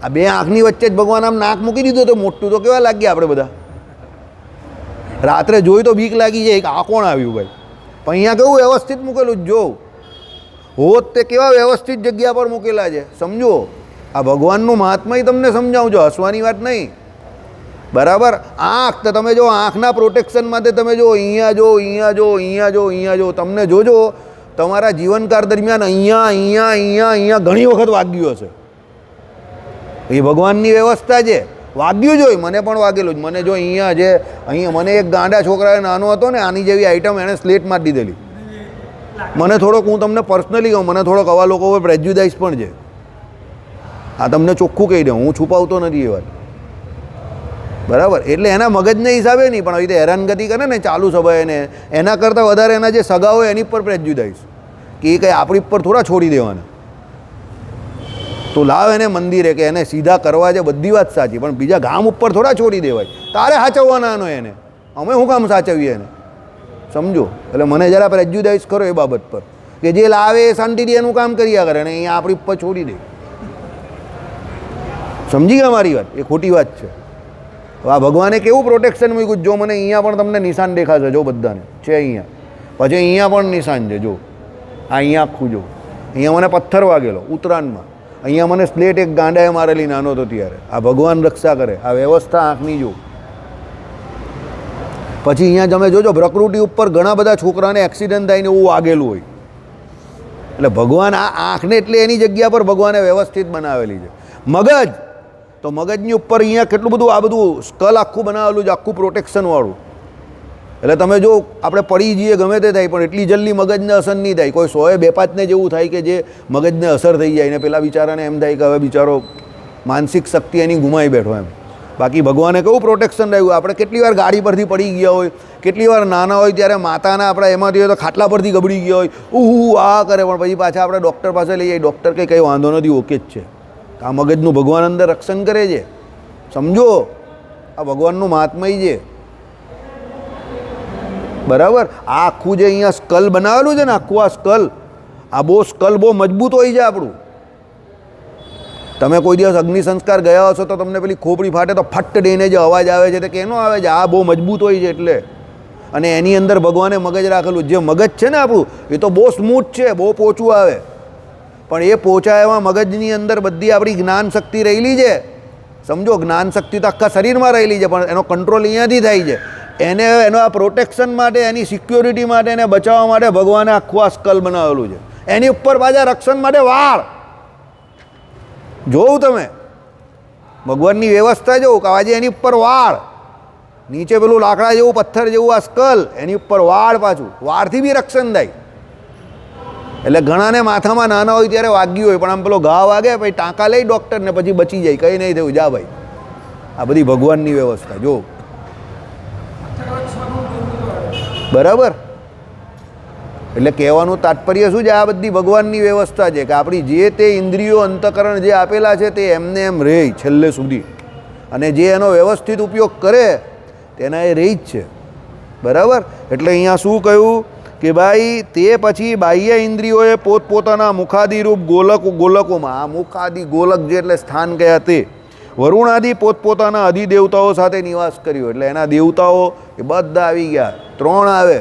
Speaker 1: આ બે આંખની વચ્ચે જ ભગવાન આમ નાક મૂકી દીધું તો મોટું તો કેવા લાગ્યા આપણે બધા. રાત્રે જોઈ તો બીક લાગી જાય કે આ કોણ આવ્યું ભાઈ. પણ અહીંયા કેવું વ્યવસ્થિત મૂકેલું જ જોઉં હોત તે કેવા વ્યવસ્થિત જગ્યા પર મૂકેલા છે, સમજો. આ ભગવાનનું મહાત્મય તમને સમજાવું છું, હસવાની વાત નહીં. બરાબર. આંખ તો તમે જો આંખના પ્રોટેક્શન માટે તમે જો અહીંયા જો અહીંયા જો અહીંયા જો અહીંયા જો તમને જોજો તમારા જીવનકાળ દરમિયાન અહીંયા અહીંયા અહીંયા અહીંયા ઘણી વખત વાગ્યું હશે. એ ભગવાનની વ્યવસ્થા છે. વાગ્યું જ હોય, મને પણ વાગેલું જ. મને જો અહીંયા જે અહીંયા મને એક ગાંડા છોકરાએ નાનો હતો ને આની જેવી આઈટમ એણે સ્લેટ મારી દીધેલી. મને થોડોક હું તમને પર્સનલી કહું, મને થોડોક આવા લોકો પર પ્રેજ્યુડાઇઝ પણ છે. આ તમને ચોખ્ખું કહી દઉં, હું છુપાવતો નથી એ વાત. બરાબર. એટલે એના મગજના હિસાબે નહીં, પણ આવી રીતે હેરાનગતિ કરે ને ચાલુ સમયે એને એના કરતાં વધારે એના જે સગા હોય એની પર પ્રેજ્યુડાઇઝ કે એ કંઈ આપણી પર થોડા છોડી દેવાના. તો લાવ એને મંદિરે કે એને સીધા કરવા છે, બધી વાત સાચી, પણ બીજા ગામ ઉપર થોડા છોડી દેવાય. તારે સાચવવાનાનો એને, અમે શું કામ સાચવીએ એને? સમજો. એટલે મને જરા પ્રેજ્યુડાઇઝ કરો એ બાબત પર કે જે લાવે એ શાંતિથી એનું કામ કર્યા કરે અને અહીંયા આપણી ઉપર છોડી દે. સમજી ગયા મારી વાત? એ ખોટી વાત છે. આ ભગવાને કેવું પ્રોટેક્શન મૂક્યું. જો મને અહીંયા પણ તમને નિશાન દેખાશે, જો બધાને છે અહીંયા, પછી અહીંયા પણ નિશાન છે. જો આ અહીંયા આખું જો, અહીંયા મને પથ્થર વાગેલો ઉત્તરાયણમાં, અહીંયા મને સ્લેટ એક ગાંડાએ મારેલી નાનો હતો ત્યારે. આ ભગવાન રક્ષા કરે. આ વ્યવસ્થા આંખની જો. પછી અહીંયા તમે જોજો પ્રકૃતિ ઉપર ઘણા બધા છોકરાને એક્સિડન્ટ થાય ને એવું વાગેલું હોય. એટલે ભગવાન આ આંખને એટલે એની જગ્યા પર ભગવાને વ્યવસ્થિત બનાવેલી છે. મગજ તો મગજની ઉપર અહીંયા કેટલું બધું આ બધું સ્કલ આખું બનાવેલું છે, આખું પ્રોટેક્શનવાળું. એટલે તમે જો આપણે પડી જઈએ ગમે તે થાય, પણ એટલી જલ્દી મગજને અસર નહીં થાય. કોઈ 100-2-5ને જેવું થાય કે જે મગજને અસર થઈ જાય ને પેલા બિચારાને એમ થાય કે હવે બિચારો માનસિક શક્તિ એની ગુમાવી બેઠો એમ. બાકી ભગવાને કેવું પ્રોટેક્શન રહ્યું. આપણે કેટલી વાર ગાડી પરથી પડી ગયા હોય, કેટલી વાર નાના હોય ત્યારે માતાના આપણા એમાંથી હોય તો ખાટલા પરથી ગબડી ગયા હોય, આ કરે, પણ પછી પાછા આપણે ડૉક્ટર પાસે લઈ જઈએ. ડૉક્ટર કંઈ વાંધો નથી, ઓકે જ છે. આ મગજનું ભગવાન અંદર રક્ષણ કરે છે. સમજો, આ ભગવાનનું મહાત્મય છે. બરાબર. આ આખું જે અહીંયા સ્કલ બનાવેલું છે ને, આખું આ સ્કલ બહુ મજબૂત હોય છે આપણું. તમે કોઈ દિવસ અગ્નિ સંસ્કાર ગયા હશો તો તમને પેલી ખોપડી ફાટે તો ફટ દઈને જે અવાજ આવે છે તે કેનો આવે છે? આ બહુ મજબૂત હોય છે એટલે. અને એની અંદર ભગવાને મગજ રાખેલું. જે મગજ છે ને આપણું, એ તો બહુ સ્મૂથ છે, બહુ પોચું આવે, પણ એ પોચા એવા મગજની અંદર બધી આપણી જ્ઞાન શક્તિ રહેલી છે. સમજો, જ્ઞાન શક્તિ તો આખા શરીરમાં રહેલી છે, પણ એનો કંટ્રોલ અહીંયાથી થાય છે. એને એનો આ પ્રોટેક્શન માટે, એની સિક્યોરિટી માટે, એને બચાવવા માટે ભગવાને આખું આ સ્કલ બનાવેલું છે. એની ઉપર પાછા રક્ષણ માટે વાળ. જોવું તમે ભગવાનની વ્યવસ્થા જોવું કે આજે એની ઉપર વાળ, નીચે પેલું લાકડા જેવું પથ્થર જેવું આ સ્કલ, એની ઉપર વાળ, પાછું વાળથી બી રક્ષણ થાય. એટલે ઘણાને માથામાં નાના હોય ત્યારે વાગ્યું હોય, પણ આમ પેલો ઘા વાગે પછી ટાંકા લઈ ડૉક્ટરને પછી બચી જાય, કંઈ નહીં થયું, જા ભાઈ. આ બધી ભગવાનની વ્યવસ્થા જો. બરાબર. એટલે કહેવાનું તાત્પર્ય શું છે? આ બધી ભગવાનની વ્યવસ્થા છે કે આપણી જે તે ઇન્દ્રિયો અંતઃકરણ જે આપેલા છે તે એમને એમ રહે છેલ્લે સુધી, અને જે એનો વ્યવસ્થિત ઉપયોગ કરે તેના એ રહી જ છે. બરાબર. એટલે અહીંયા શું કહ્યું કે ભાઈ તે પછી બાહ્ય ઇન્દ્રિયોએ પોતપોતાના મુખાદિરૂપ ગોલકોમાં, આ મુખાદિ ગોલક જે એટલે સ્થાન કયા તે, વરુણાદિ પોતપોતાના અધિદેવતાઓ સાથે નિવાસ કર્યો. એટલે એના દેવતાઓ એ બધા આવી ગયા. 3 આવે.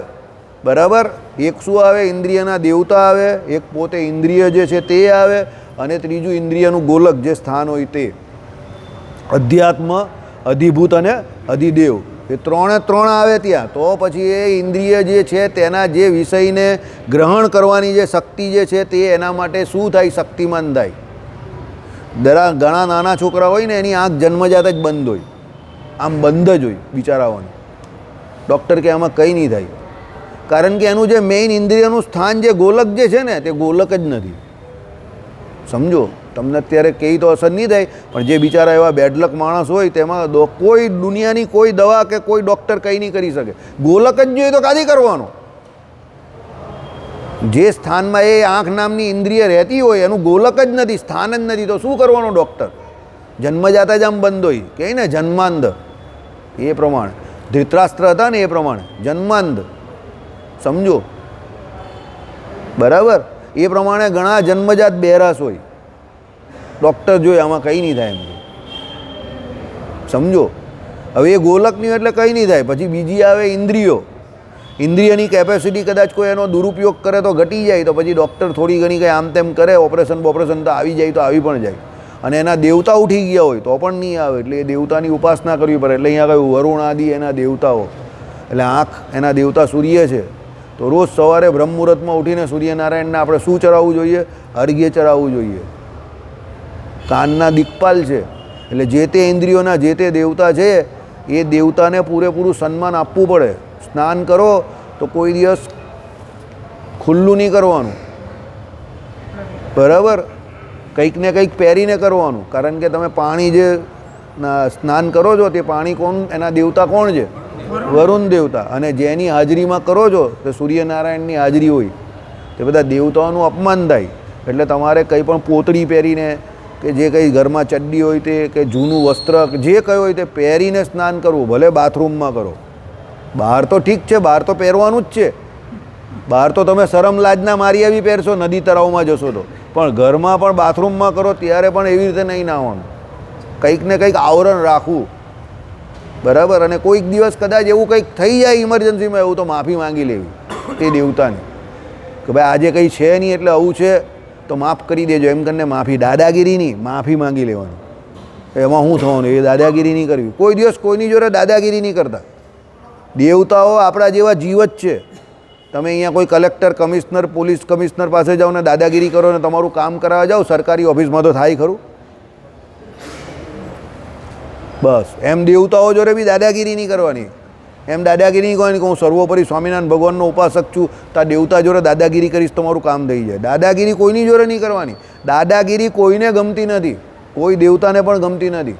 Speaker 1: બરાબર. એક શું આવે? ઇન્દ્રિયના દેવતા આવે, એક પોતે ઇન્દ્રિય જે છે તે આવે, અને ત્રીજું ઇન્દ્રિયનું ગોલક જે સ્થાન હોય તે. અધ્યાત્મ, અધિભૂત અને અધિદેવ, એ 3 આવે ત્યાં. તો પછી એ ઇન્દ્રિય જે છે તેના જે વિષયને ગ્રહણ કરવાની જે શક્તિ જે છે તે એના માટે શું થાય? શક્તિમાન થાય. ઘણા નાના છોકરા હોય ને એની આંખ જન્મજાત જ બંધ હોય, આમ બંધ જ હોય બિચારાઓની. ડૉક્ટર કે આમાં કંઈ નહીં થાય, કારણ કે એનું જે મેઇન ઇન્દ્રિયનું સ્થાન જે ગોલક જે છે ને તે ગોલક જ નથી. સમજો, તમને અત્યારે કંઈ તો અસર નહીં થાય, પણ જે બિચારા એવા બેડલક માણસ હોય તેમાં કોઈ દુનિયાની કોઈ દવા કે કોઈ ડૉક્ટર કંઈ નહીં કરી શકે. ગોલક જ જોઈએ તો કાદી કરવાનો? જે સ્થાનમાં એ આંખ નામની ઇન્દ્રિય રહેતી હોય એનું ગોલક જ નથી, સ્થાન જ નથી, તો શું કરવાનું ડૉક્ટર? જન્મજાત જ આમ બંધ હોય, કહે ને જન્માંધ. એ પ્રમાણે ધૃતરાષ્ટ્ર હતા ને એ પ્રમાણે જન્માંધ. સમજો. બરાબર. એ પ્રમાણે ઘણા જન્મજાત બહેરાશ હોય, ડૉક્ટર જોઈએ આમાં કંઈ નહીં થાય એમ. સમજો. હવે એ ગોલકની એટલે કંઈ નહીં થાય. પછી બીજી આવે ઇન્દ્રિયો. ઇન્દ્રિયની કેપેસિટી કદાચ કોઈ એનો દુરુપયોગ કરે તો ઘટી જાય, તો પછી ડૉક્ટર થોડી ઘણી કંઈ આમ તેમ કરે, ઓપરેશન તો આવી જાય તો આવી પણ જાય. અને એના દેવતા ઉઠી ગયા હોય તો પણ નહીં આવે. એટલે એ દેવતાની ઉપાસના કરવી પડે. એટલે અહીંયા કહ્યું વરુણ આદિ એના દેવતાઓ, એટલે આંખ એના દેવતા સૂર્ય છે. તો રોજ સવારે બ્રહ્મ મુહૂર્તમાં ઉઠીને સૂર્યનારાયણને આપણે શું ચડાવવું જોઈએ? અર્ઘ્ય ચડાવવું જોઈએ. કાનના દિક્પાલ છે, એટલે જે તે ઇન્દ્રિયોના જે તે દેવતા છે એ દેવતાને પૂરેપૂરું સન્માન આપવું પડે. સ્નાન કરો તો કોઈ દિવસ ખુલ્લું નહીં કરવાનું, બરાબર? કંઈક ને કંઈક પહેરીને કરવાનું. કારણ કે તમે પાણી જે સ્નાન કરો છો તે પાણી કોણ, એના દેવતા કોણ છે? વરુણ દેવતા. અને જેની હાજરીમાં કરો છો તે સૂર્યનારાયણની હાજરી હોય, તે બધા દેવતાઓનું અપમાન થાય. એટલે તમારે કંઈ પણ પોતળી પહેરીને કે જે કંઈ ઘરમાં ચડ્ડી હોય તે કે જૂનું વસ્ત્ર જે કંઈ હોય તે પહેરીને સ્નાન કરવું. ભલે બાથરૂમમાં કરો, બહાર તો ઠીક છે, બહાર તો પહેરવાનું જ છે. બહાર તો તમે શરમ લાજના મારી આવી પહેરશો, નદી તળાવમાં જશો તો. પણ ઘરમાં પણ બાથરૂમમાં કરો ત્યારે પણ એવી રીતે નહીં નાહવાનું. કંઈક ને કંઈક આવરણ રાખવું, બરાબર? અને કોઈક દિવસ કદાચ એવું કંઈક થઈ જાય ઇમરજન્સીમાં એવું, તો માફી માંગી લેવી તે દેવતાની કે ભાઈ આજે કંઈ છે નહીં એટલે આવું છે તો માફ કરી દેજો, એમ કરીને માફી. દાદાગીરી નહીં, માફી માંગી લેવાનું. એમાં શું થવાનું? એ દાદાગીરી નહીં કરવી. કોઈ દિવસ કોઈની જોડે દાદાગીરી નહીં કરતા. દેવતાઓ આપણા જેવા જીવ જ છે. તમે અહીંયા કોઈ કલેક્ટર, કમિશનર, પોલીસ કમિશનર પાસે જાઓ ને દાદાગીરી કરો ને તમારું કામ કરાવવા જાઓ સરકારી ઓફિસમાં, તો થાય ખરું? બસ એમ દેવતાઓ જોડે બી દાદાગીરી નહીં કરવાની. એમ દાદાગીરી નહીં કરવાની કે હું સર્વોપરી સ્વામિનારાયણ ભગવાનનો ઉપાસક છું તો આ દેવતા જોડે દાદાગીરી કરીશ તમારું કામ થઈ જાય. દાદાગીરી કોઈની જોડે નહીં કરવાની. દાદાગીરી કોઈને ગમતી નથી, કોઈ દેવતાને પણ ગમતી નથી.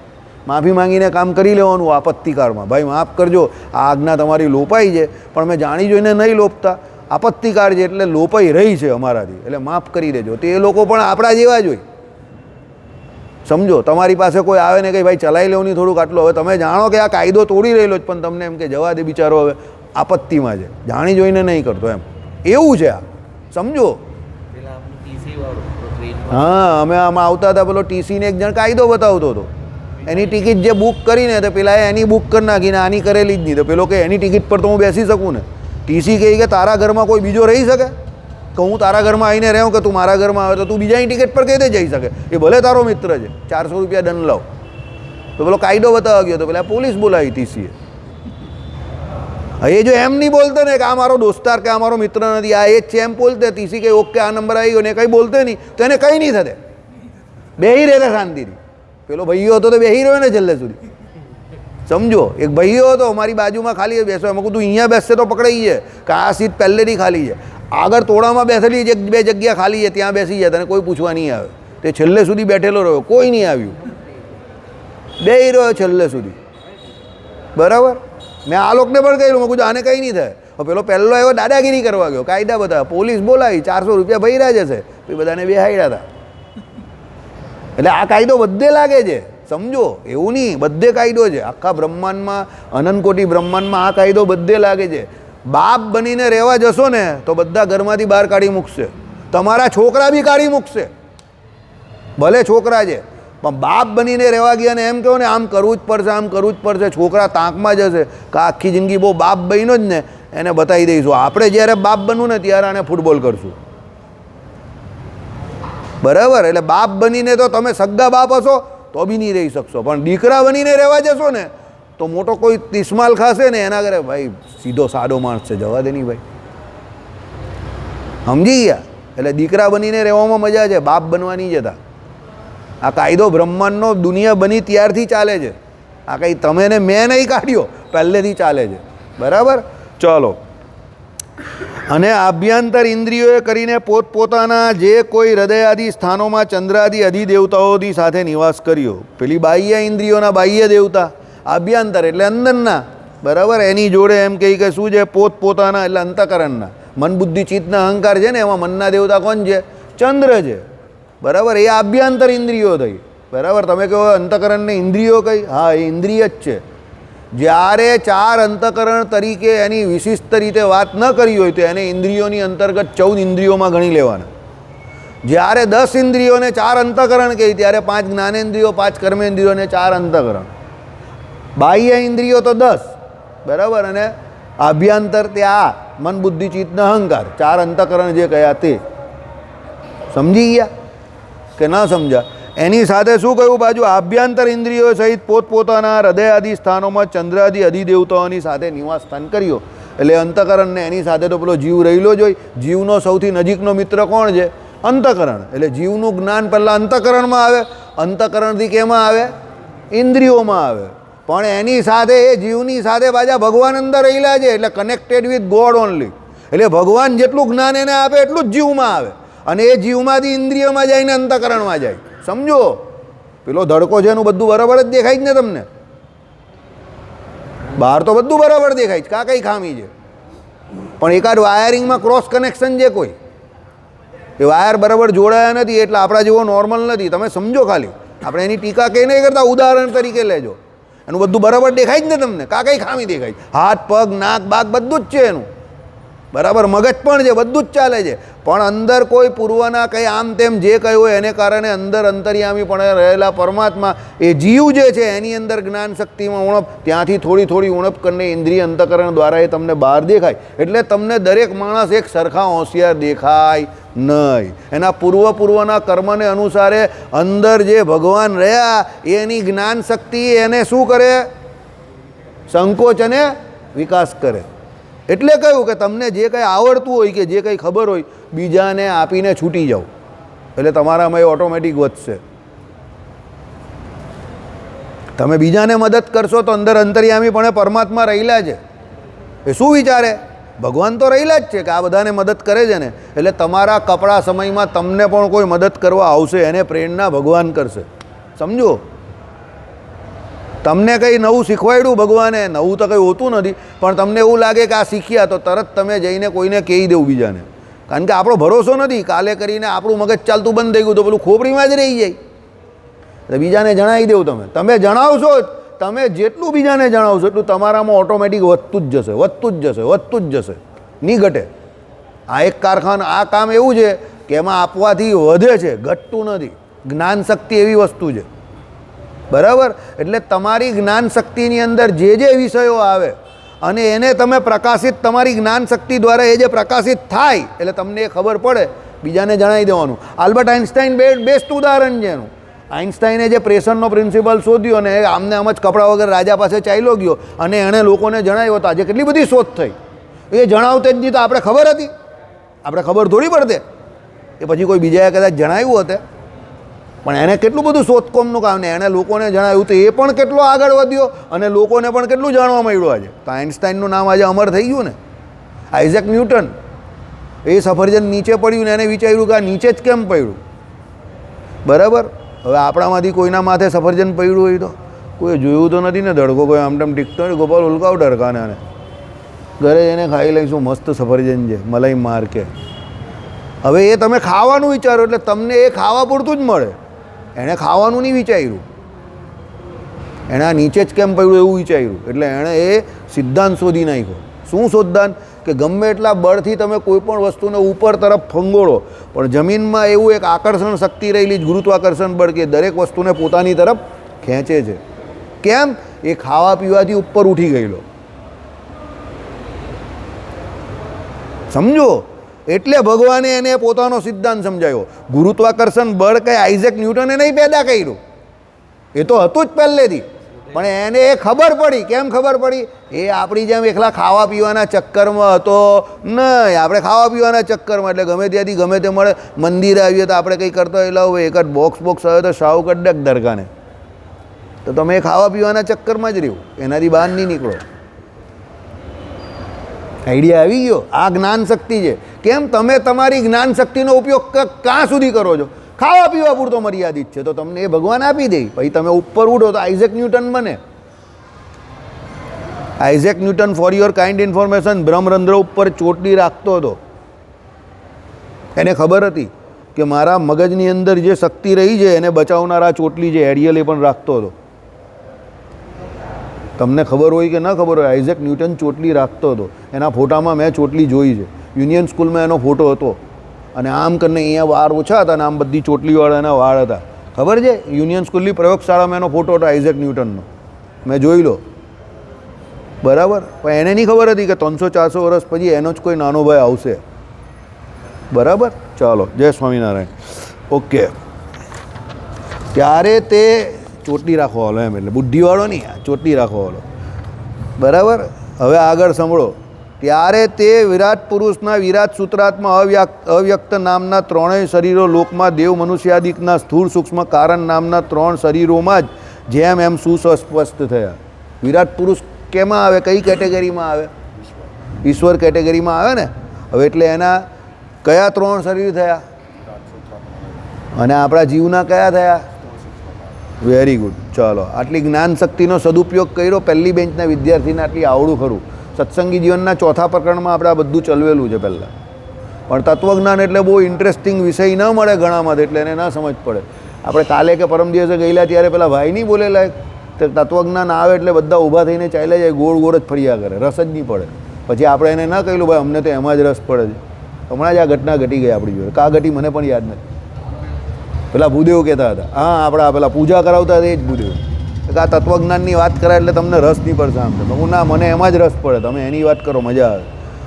Speaker 1: માફી માંગીને કામ કરી લેવાનું આપત્તિકારમાં. ભાઈ માફ કરજો, આ આજ્ઞા તમારી લોપાઈ છે, પણ મેં જાણી જોઈને નહીં લોપતા, આપત્તિકાર છે એટલે લોપાઈ રહી છે અમારાથી, એટલે માફ કરી દેજો. તો એ લોકો પણ આપણા જેવા જ હોય. સમજો, તમારી પાસે કોઈ આવે ને કે ભાઈ ચલાવી લેવું નહીં થોડુંક આટલું, હવે તમે જાણો કે આ કાયદો તોડી રહેલો જ, પણ તમને એમ કે જવા દે બિચારો હવે આપત્તિમાં છે, જાણી જોઈને નહીં કરતો એમ, એવું છે આ. સમજો. હા, અમે આમાં આવતા હતા, પેલો ટીસીને એક જણ કાયદો બતાવતો હતો. એની ટિકિટ જે બુક કરીને તો પેલા એની બુક કરી નાખીને આની કરેલી જ નહીં. તો પેલો કે એની ટિકિટ પર તો હું બેસી શકું ને. ટીસી કહે કે તારા ઘરમાં કોઈ બીજો રહી શકે? કે હું તારા ઘરમાં આવીને રહું કે તું મારા ઘરમાં આવે તો તું બીજાની ટિકિટ પર કઈ રીતે જઈ શકે? એ ભલે તારો મિત્ર છે, 400 રૂપિયા દંડ લાવ. તો પેલો કાયદો બતાવવા ગયો તો પેલા પોલીસ બોલાવી ટીસીએ. એ જો એમ નહીં બોલતે ને કે આ મારો દોસ્તાર કે આ મારો મિત્ર નથી, આ એ જ છે એમ બોલતે, ટીસી કે ઓકે આ નંબર આવી ગયો ને કંઈ બોલતે નહીં તો એને કંઈ નહીં થતે, બેહી રહેતા શાંતિથી. પેલો ભાઈઓ હતો તો બેહી રહ્યો ને છેલ્લે સુધી. સમજો, એક ભાઈઓ હતો મારી બાજુમાં ખાલી બેસો, એમાં તું અહીંયા બેસશે તો પકડાઈ જાય કે આ સીટ પહેલેથી ખાલી છે. આગળ તોડામાં બેસેલી બે જગ્યા ખાલી છે ત્યાં બેસી જાય, તને કોઈ પૂછવા નહીં આવે. તે છેલ્લે સુધી બેઠેલો રહ્યો, કોઈ નહીં આવ્યું, બેહી રહ્યો છેલ્લે સુધી, બરાબર? મેં આ લોકોને પણ કહ્યું, મેં કીધું આને કંઈ નહીં થાય. પેલો પહેલો આવ્યો દાદાગીરી કરવા ગયો, કાયદા બધા પોલીસ બોલાવી, 400 રૂપિયા ભર્યા જશે, પછી બધાને બેહાડ્યા હતા. એટલે આ કાયદો બધે લાગે છે, સમજો, એવું નહીં, બધે કાયદો છે. આખા બ્રહ્માંડમાં, અનંતકોટી બ્રહ્માંડમાં આ કાયદો બધે લાગે છે. બાપ બનીને રહેવા જશો ને તો બધા ઘરમાંથી બહાર કાઢી મૂકશે, તમારા છોકરા બી કાઢી મૂકશે, ભલે છોકરા છે, પણ બાપ બનીને રહેવા ગયા ને એમ કહો ને આમ કરવું જ પડશે, આમ કરવું જ પડશે, છોકરા તાંકમાં જશે કે આખી જિંદગી બહુ બાપ બન્યો જ ને, એને બતાવી દઈશું. આપણે જ્યારે બાપ બનવું ને ત્યારે આને ફૂટબોલ કરશું, બરાબર? એટલે બાપ બનીને તો તમે સગ્ગા બાપ હશો તો બી નહીં રહી શકશો, પણ દીકરા બનીને રહેવા જશો ને તો મોટો કોઈ તિસ્માલ ખાશે ને એના ઘરે ભાઈ સીધો સાદો માણસ છે, જવા દે નહીં ભાઈ. સમજી ગયા? એટલે દીકરા બનીને રહેવામાં મજા છે, બાપ બનવા નહીં જતા. આ કાયદો બ્રહ્માંડનો દુનિયા બની ત્યારથી ચાલે છે. આ કંઈ તમે ને મેં નહીં કાઢ્યો, પહેલેથી ચાલે છે, બરાબર? ચલો. અને આભ્યંતર ઇન્દ્રિયોએ કરીને પોતપોતાના જે કોઈ હૃદયાદિ સ્થાનોમાં ચંદ્રાદિ અધિદેવતાઓની સાથે નિવાસ કર્યો. પેલી બાહ્ય ઇન્દ્રિયોના બાહ્ય દેવતા, આભ્યંતર એટલે અંદરના, બરાબર? એની જોડે એમ કહી કે શું છે? પોતપોતાના એટલે અંતકરણના. મન બુદ્ધિ ચિત્તના અહંકાર છે ને, એમાં મનના દેવતા કોણ છે? ચંદ્ર છે, બરાબર? એ આભ્યંતર ઇન્દ્રિયો થઈ, બરાબર? તમે કહો અંતકરણને ઇન્દ્રિયો કઈ? હા, એ ઇન્દ્રિય જ છે. જ્યારે 4 અંતકરણ તરીકે એની વિશિષ્ટ રીતે વાત ન કરી હોય તો એને ઇન્દ્રિયોની અંતર્ગત 14 ઇન્દ્રિયોમાં ગણી લેવાના. જ્યારે 10 ઇન્દ્રિયોને 4 અંતકરણ કહી ત્યારે 5 જ્ઞાનેન્દ્રિયો, 5 કર્મેન્દ્રિયો અને 4 અંતકરણ. બાહ્ય ઇન્દ્રિયો તો 10, બરાબર? અને આભ્યંતર ત્યાં મન બુદ્ધિ ચિત્ત અહંકાર, 4 અંતકરણ જે કયા તે. સમજી ગયા કે ના સમજ્યા? એની સાથે શું કહ્યું બાજુ આભ્યંતર ઇન્દ્રિયો સહિત પોતપોતાના હૃદય આદિ સ્થાનોમાં ચંદ્રાદિ અધિદેવતાઓની સાથે નિવાસ સ્થાન કર્યો. એટલે અંતઃકરણને એની સાથે તો પેલો જીવ રહેલો જ હોય. જીવનો સૌથી નજીકનો મિત્ર કોણ છે? અંતઃકરણ. એટલે જીવનું જ્ઞાન પહેલાં અંતઃકરણમાં આવે, અંતઃકરણથી કેમાં આવે? ઇન્દ્રિયોમાં આવે. પણ એની સાથે એ જીવની સાથે પાછા ભગવાન અંદર રહેલા છે, એટલે કનેક્ટેડ વિથ ગોડ ઓનલી. એટલે ભગવાન જેટલું જ્ઞાન એને આપે એટલું જ જીવમાં આવે, અને એ જીવમાંથી ઇન્દ્રિયોમાં જાય ને અંતઃકરણમાં જાય. સમજો, પેલો ધડકો છે એનું બધું બરાબર જ દેખાય જ ને તમને? બહાર તો બધું બરાબર દેખાય છે, કાં કઈ ખામી છે? પણ એકાદ વાયરિંગમાં ક્રોસ કનેક્શન છે કોઈ, એ વાયર બરાબર જોડાયા નથી, એટલે આપણા જેવો નોર્મલ નથી. તમે સમજો, ખાલી આપણે એની ટીકા કંઈ નહીં કરતા, ઉદાહરણ તરીકે લેજો. એનું બધું બરાબર દેખાય જ ને તમને? કાં કઈ ખામી દેખાય? હાથ, પગ, નાક, બાક બધું જ છે એનું બરાબર, મગજ પણ છે, બધું જ ચાલે છે. પણ અંદર કોઈ પૂર્વના કંઈ આમ તેમ જે કંઈ હોય એને કારણે અંદર અંતર્યામી પણ રહેલા પરમાત્મા એ જીવ જે છે એની અંદર જ્ઞાન શક્તિમાં ઉણપ, ત્યાંથી થોડી થોડી ઉણપ કરીને ઇન્દ્રિય અંતઃકરણ દ્વારા એ તમને બહાર દેખાય. એટલે તમને દરેક માણસ એક સરખા હોશિયાર દેખાય નહીં. એના પૂર્વના કર્મને અનુસારે અંદર જે ભગવાન રહ્યા એની જ્ઞાન શક્તિ એને શું કરે? સંકોચ અને વિકાસ કરે. એટલે કહ્યું કે તમને જે કંઈ આવડતું હોય કે જે કંઈ ખબર હોય બીજાને આપીને છૂટી જાઓ, એટલે તમારામાં એ ઓટોમેટિક વધશે. તમે બીજાને મદદ કરશો તો અંદર અંતર્યામીપણે પરમાત્મા રહેલા છે. એ શું વિચારે? ભગવાન તો રહેલા જ છે કે આ બધાને મદદ કરે છે ને, એટલે તમારા કપડા સમયમાં તમને પણ કોઈ મદદ કરવા આવશે, એને પ્રેરણા ભગવાન કરશે. સમજો, તમને કંઈ નવું શીખવાડ્યું ભગવાને, નવું તો કંઈ હોતું નથી, પણ તમને એવું લાગે કે આ શીખ્યા તો તરત તમે જઈને કોઈને કહી દેવું બીજાને. કારણ કે આપણો ભરોસો નથી, કાલે કરીને આપણું મગજ ચાલતું બંધ થઈ ગયું તો પેલું ખોપરીમાં જ રહી જાય. એટલે બીજાને જણાવી દેવું. તમે જણાવશો, તમે જેટલું બીજાને જણાવશો એટલું તમારામાં ઓટોમેટિક વધતું જ જશે, વધતું જ જશે, વધતું જ જશે, નહીં ઘટે. આ એક કારખાનું, આ કામ એવું છે કે એમાં આપવાથી વધે છે, ઘટતું નથી. જ્ઞાન શક્તિ એવી વસ્તુ છે, બરાબર? એટલે તમારી જ્ઞાન શક્તિની અંદર જે જે વિષયો આવે અને એને તમે પ્રકાશિત, તમારી જ્ઞાન શક્તિ દ્વારા એ જે પ્રકાશિત થાય એટલે તમને એ ખબર પડે, બીજાને જણાવી દેવાનું. આલ્બર્ટ આઇન્સ્ટાઈન બેસ્ટ ઉદાહરણ છે એનું. આઇન્સ્ટાઈને જે પ્રેશરનો પ્રિન્સિપલ શોધ્યો અને આમને આમ જ કપડા વગર રાજા પાસે ચાલ્યો ગયો અને એણે લોકોને જણાવ્યો. તો આજે કેટલી બધી શોધ થઈ. એ જણાવતે જ નહીં તો આપણે ખબર હતી? આપણે ખબર થોડી પડતે. એ પછી કોઈ બીજાએ કદાચ જણાવ્યું હતે, પણ એને કેટલું બધું શોધખોળનું કામ ને એણે લોકોને જણાવ્યું તો એ પણ કેટલો આગળ વધ્યો અને લોકોને પણ કેટલું જાણવા મળ્યું આજે. તો આઇન્સ્ટાઈનનું નામ આજે અમર થઈ ગયું ને. આઇઝેક ન્યૂટન, એ સફરજન નીચે પડ્યું ને એને વિચાર્યું કે આ નીચે જ કેમ પડ્યું? બરાબર. હવે આપણામાંથી કોઈના માથે સફરજન પડ્યું હોય તો કોઈ જોયું તો નથી ને, ધડકો કોઈ આમ તેમ ટીકતો હોય. ગોપાલ ઉલકાવ ડરકાને અને ઘરે એને ખાઈ લઈશું, મસ્ત સફરજન છે, મલાઈ માર કે. હવે એ તમે ખાવાનું વિચારો એટલે તમને એ ખાવા પૂરતું જ મળે. એણે ખાવાનું નહીં વિચાર્યું, એણે આ નીચે જ કેમ પડ્યું એવું વિચાર્યું. એટલે એણે એ સિદ્ધાંત શોધી નાખ્યો. શું સિદ્ધાંત? કે ગમે એટલા બળથી તમે કોઈ પણ વસ્તુને ઉપર તરફ ફંગોળો પણ જમીનમાં એવું એક આકર્ષણ શક્તિ રહેલી, ગુરુત્વાકર્ષણ બળ, કે દરેક વસ્તુને પોતાની તરફ ખેંચે છે. કેમ? એ ખાવા પીવાથી ઉપર ઉઠી ગયેલો. સમજો, એટલે ભગવાને એને પોતાનો સિદ્ધાંત સમજાવ્યો. ગુરુત્વાકર્ષણ બળ કંઈ આઇઝેક ન્યૂટને નહીં પેદા કર્યું, એ તો હતું જ પહેલેથી. પણ એને એ ખબર પડી. કેમ ખબર પડી? એ આપણી જેમ એકલા ખાવા પીવાના ચક્કરમાં હતો નહીં. આપણે ખાવા પીવાના ચક્કરમાં, એટલે ગમે ત્યાંથી ગમે તે મળે, મંદિરે આવીએ તો આપણે કંઈ કરતા હોય લાવો એક જ બોક્સ આવે તો સાવ કરી દે દરકાને. તો તમે એ ખાવા પીવાના ચક્કરમાં જ રહ્યું, એનાથી બહાર નહીં નીકળો. આઈડિયા આવી ગયો? આ જ્ઞાન શક્તિ છે. કેમ? તમે તમારી જ્ઞાન શક્તિનો ઉપયોગ ક્યાં સુધી કરો છો? ખાવા પીવા પૂરતો મર્યાદિત છે. તો તમને એ ભગવાન આપી દે, પછી તમે ઉપર ઉઠો તો આઇઝેક ન્યૂટન બને. Isaac Newton, for your kind information, બ્રહ્મરંધ્ર ઉપર ચોટલી રાખતો હતો. એને ખબર હતી કે મારા મગજની અંદર જે શક્તિ રહી છે એને બચાવનારા ચોટલી છે, એરિયલ એ પણ રાખતો હતો. તમને ખબર હોય કે ન ખબર હોય, આઇઝેક ન્યૂટન ચોટલી રાખતો હતો. એના ફોટામાં મેં ચોટલી જોઈ છે. યુનિયન સ્કૂલમાં એનો ફોટો હતો અને આમ કરીને અહીંયા વાળ ઓછા હતા અને આમ બધી ચોટલીવાળા એના વાળ હતા. ખબર છે? યુનિયન સ્કૂલની પ્રયોગશાળામાં એનો ફોટો હતો આઇઝેક ન્યૂટનનો, મેં જોઈ લો. બરાબર. પણ એને નહીં ખબર હતી કે 300-400 વર્ષ પછી એનો જ કોઈ નાનો ભાઈ આવશે. બરાબર. ચાલો, જય સ્વામિનારાયણ. ઓકે. ત્યારે તે ચોટલી રાખવાવાળો એમ, એટલે બુદ્ધિવાળો નહીં, ચોટલી રાખવાવાળો, બરાબર. હવે આગળ સાંભળો. ત્યારે તે વિરાટ પુરુષના વિરાટ સૂત્રાત્મા અવ્યક્ત નામના ત્રણેય શરીરો લોકમાં દેવ મનુષ્યાદિકના સ્થૂળ સૂક્ષ્મ કારણ નામના ત્રણ શરીરોમાં જ જેમ એમ સુસ્પષ્ટ થયા. વિરાટ પુરુષ કેમાં આવે, કઈ કેટેગરીમાં આવે? ઈશ્વર કેટેગરીમાં આવે ને. હવે એટલે એના કયા ત્રણ શરીર થયા અને આપણા જીવના કયા થયા? Very good. ચાલો, આટલી જ્ઞાન શક્તિનો સદુપયોગ કર્યો. પહેલી બેન્ચના વિદ્યાર્થીને આટલી આવડું ખરું. સત્સંગી જીવનના ચોથા પ્રકરણમાં આપણે આ બધું ચલવેલું છે પહેલાં, પણ તત્વજ્ઞાન એટલે બહુ ઇન્ટરેસ્ટિંગ વિષય ન મળે ઘણામાં, એટલે એને ના સમજ પડે. આપણે કાલે કે પરમ દિવસે ગયેલા ત્યારે પેલા ભાઈ નહીં બોલેલા, તત્વજ્ઞાન આવે એટલે બધા ઊભા થઈને ચાલ્યા જાય, ગોળ ગોળ જ ફર્યા કરે, રસ જ નહીં પડે. પછી આપણે એને ના કહેલું ભાઈ અમને તો એમાં જ રસ પડે છે. હમણાં જ આ ઘટના ઘટી ગઈ આપણી જોડે. કા ઘટી મને પણ યાદ નથી. પેલા ભૂદેવ કહેતા હતા, હા આપણા પેલા પૂજા કરાવતા હતા એ જ ભૂદેવ, કે આ તત્વજ્ઞાનની વાત કરાય એટલે તમને રસ નહીં પડશે. આમ તો હું ના, મને એમાં જ રસ પડે, તમે એની વાત કરો, મજા આવે.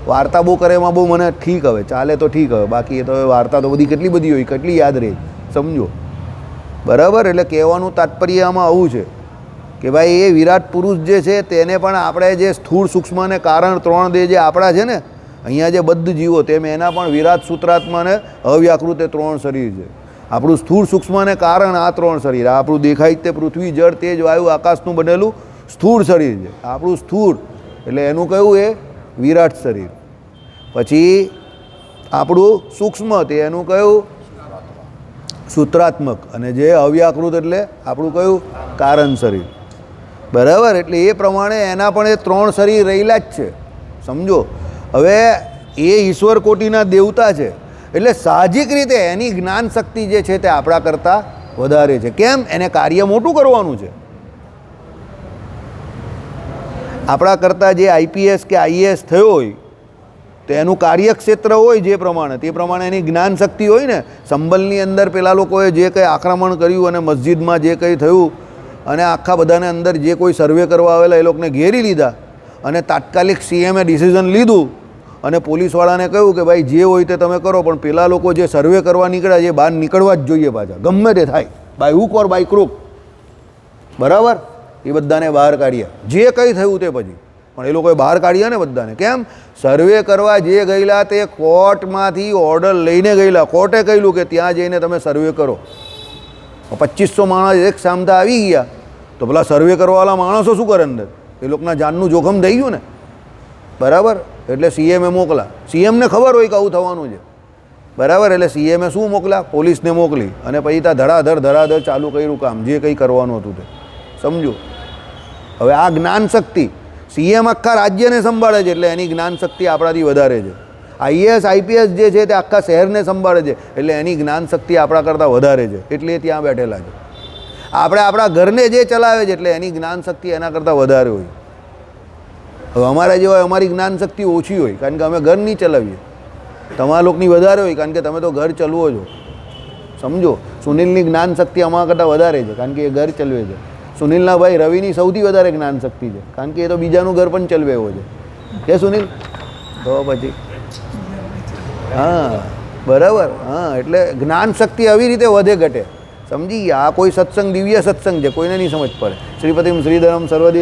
Speaker 1: વાર્તા બહુ કરે એમાં બહુ મને ઠીક હવે ચાલે તો ઠીક હવે, બાકી એ તો વાર્તા તો બધી કેટલી બધી હોય, કેટલી યાદ રહે, સમજો, બરાબર. એટલે કહેવાનું તાત્પર્ય આમાં આવું છે કે ભાઈ એ વિરાટ પુરુષ જે છે તેને પણ આપણે જે સ્થૂળ સૂક્ષ્મ અને કારણ ત્રણ દેહ જે આપણા છે ને, અહીંયા જે બદ્ધ જીવો, તેમ એના પણ વિરાટ સૂત્રાત્મા અને અવ્યાકૃત એ ત્રણ શરીર છે. આપણું સ્થૂળ સૂક્ષ્મ અને કારણ આ ત્રણ શરીર, આપણું દેખાય તે પૃથ્વી જળ તેજ વાયુ આકાશનું બનેલું સ્થૂળ શરીર છે આપણું. સ્થૂળ એટલે એનું કયું એ વિરાટ શરીર. પછી આપણું સૂક્ષ્મ તે એનું કયું સૂત્રાત્મક, અને જે અવ્યાકૃત એટલે આપણું કયું કારણ શરીર, બરાબર. એટલે એ પ્રમાણે એના પણ એ ત્રણ શરીર રહેલા જ છે, સમજો. હવે એ ઈશ્વર કોટીના દેવતા છે, એટલે સાહજિક રીતે એની જ્ઞાન શક્તિ જે છે તે આપણા કરતાં વધારે છે. કેમ? એને કાર્ય મોટું કરવાનું છે. આપણા કરતાં જે આઈપીએસ કે આઈએએસ થયો હોય તો એનું કાર્યક્ષેત્ર હોય જે પ્રમાણે, તે પ્રમાણે એની જ્ઞાન શક્તિ હોય ને. સંભલની અંદર પેલા લોકોએ જે કંઈ આક્રમણ કર્યું અને મસ્જિદમાં જે કંઈ થયું અને આખા બધાને અંદર જે કોઈ સર્વે કરવા આવેલા એ લોકોને ઘેરી લીધા અને તાત્કાલિક સીએમએ ડિસિઝન લીધું અને પોલીસવાળાને કહ્યું કે ભાઈ જે હોય તે તમે કરો, પણ પેલા લોકો જે સર્વે કરવા નીકળ્યા જે બહાર નીકળવા જ જોઈએ પાછા, ગમે તે થાય, by hook or by crook, બરાબર. એ બધાને બહાર કાઢ્યા, જે કંઈ થયું તે પછી, પણ એ લોકોએ બહાર કાઢ્યા ને બધાને. કેમ? સર્વે કરવા જે ગયેલા તે કોર્ટમાંથી ઓર્ડર લઈને ગયેલા. કોર્ટે કહ્યું કે ત્યાં જઈને તમે સર્વે કરો. 2500 માણસ એક સામતા આવી ગયા તો પેલા સર્વે કરવાવાળા માણસો શું કરે અંદર? એ લોકોના જાનનું જોખમ થઈ ગયું ને, બરાબર. એટલે સીએમએ મોકલા. સીએમને ખબર હોય કે આવું થવાનું છે, બરાબર. એટલે સીએમએ શું મોકલા? પોલીસને મોકલી અને પછી ત્યાં ધડાધડ ચાલુ કર્યું કામ, જે કંઈ કરવાનું હતું તે, સમજો. હવે આ જ્ઞાન શક્તિ સીએમ આખા રાજ્યને સંભાળે છે, એટલે એની જ્ઞાન શક્તિ આપણાથી વધારે છે. આઈએએસ આઈપીએસ જે છે તે આખા શહેરને સંભાળે છે, એટલે એની જ્ઞાન શક્તિ આપણા કરતાં વધારે છે, એટલે એ ત્યાં બેઠેલા છે. આપણે આપણા ઘરને જે ચલાવે છે એટલે એની જ્ઞાન શક્તિ એના કરતાં વધારે હોય. હવે અમારા જેવા અમારી જ્ઞાન શક્તિ ઓછી હોય, કારણ કે અમે ઘર નહીં ચલાવીએ. તમારા લોકોની વધારે હોય, કારણ કે તમે તો ઘર ચલવો છો, સમજો. સુનિલની જ્ઞાન શક્તિ અમારા કરતાં વધારે છે, કારણ કે એ ઘર ચલવે છે. સુનિલના ભાઈ રવિની સૌથી વધારે જ્ઞાન શક્તિ છે, કારણ કે એ તો બીજાનું ઘર પણ ચલવે એવો છે. કે સુનિલ? તો પછી હા, બરાબર. હા, એટલે જ્ઞાન શક્તિ આવી રીતે વધે ઘટે, સમજી ગયા. આ કોઈ સત્સંગ દિવ્ય સત્સંગ છે, કોઈને નહીં સમજ પડે. શ્રીપતિમ શ્રીધરમ સર્વદેવ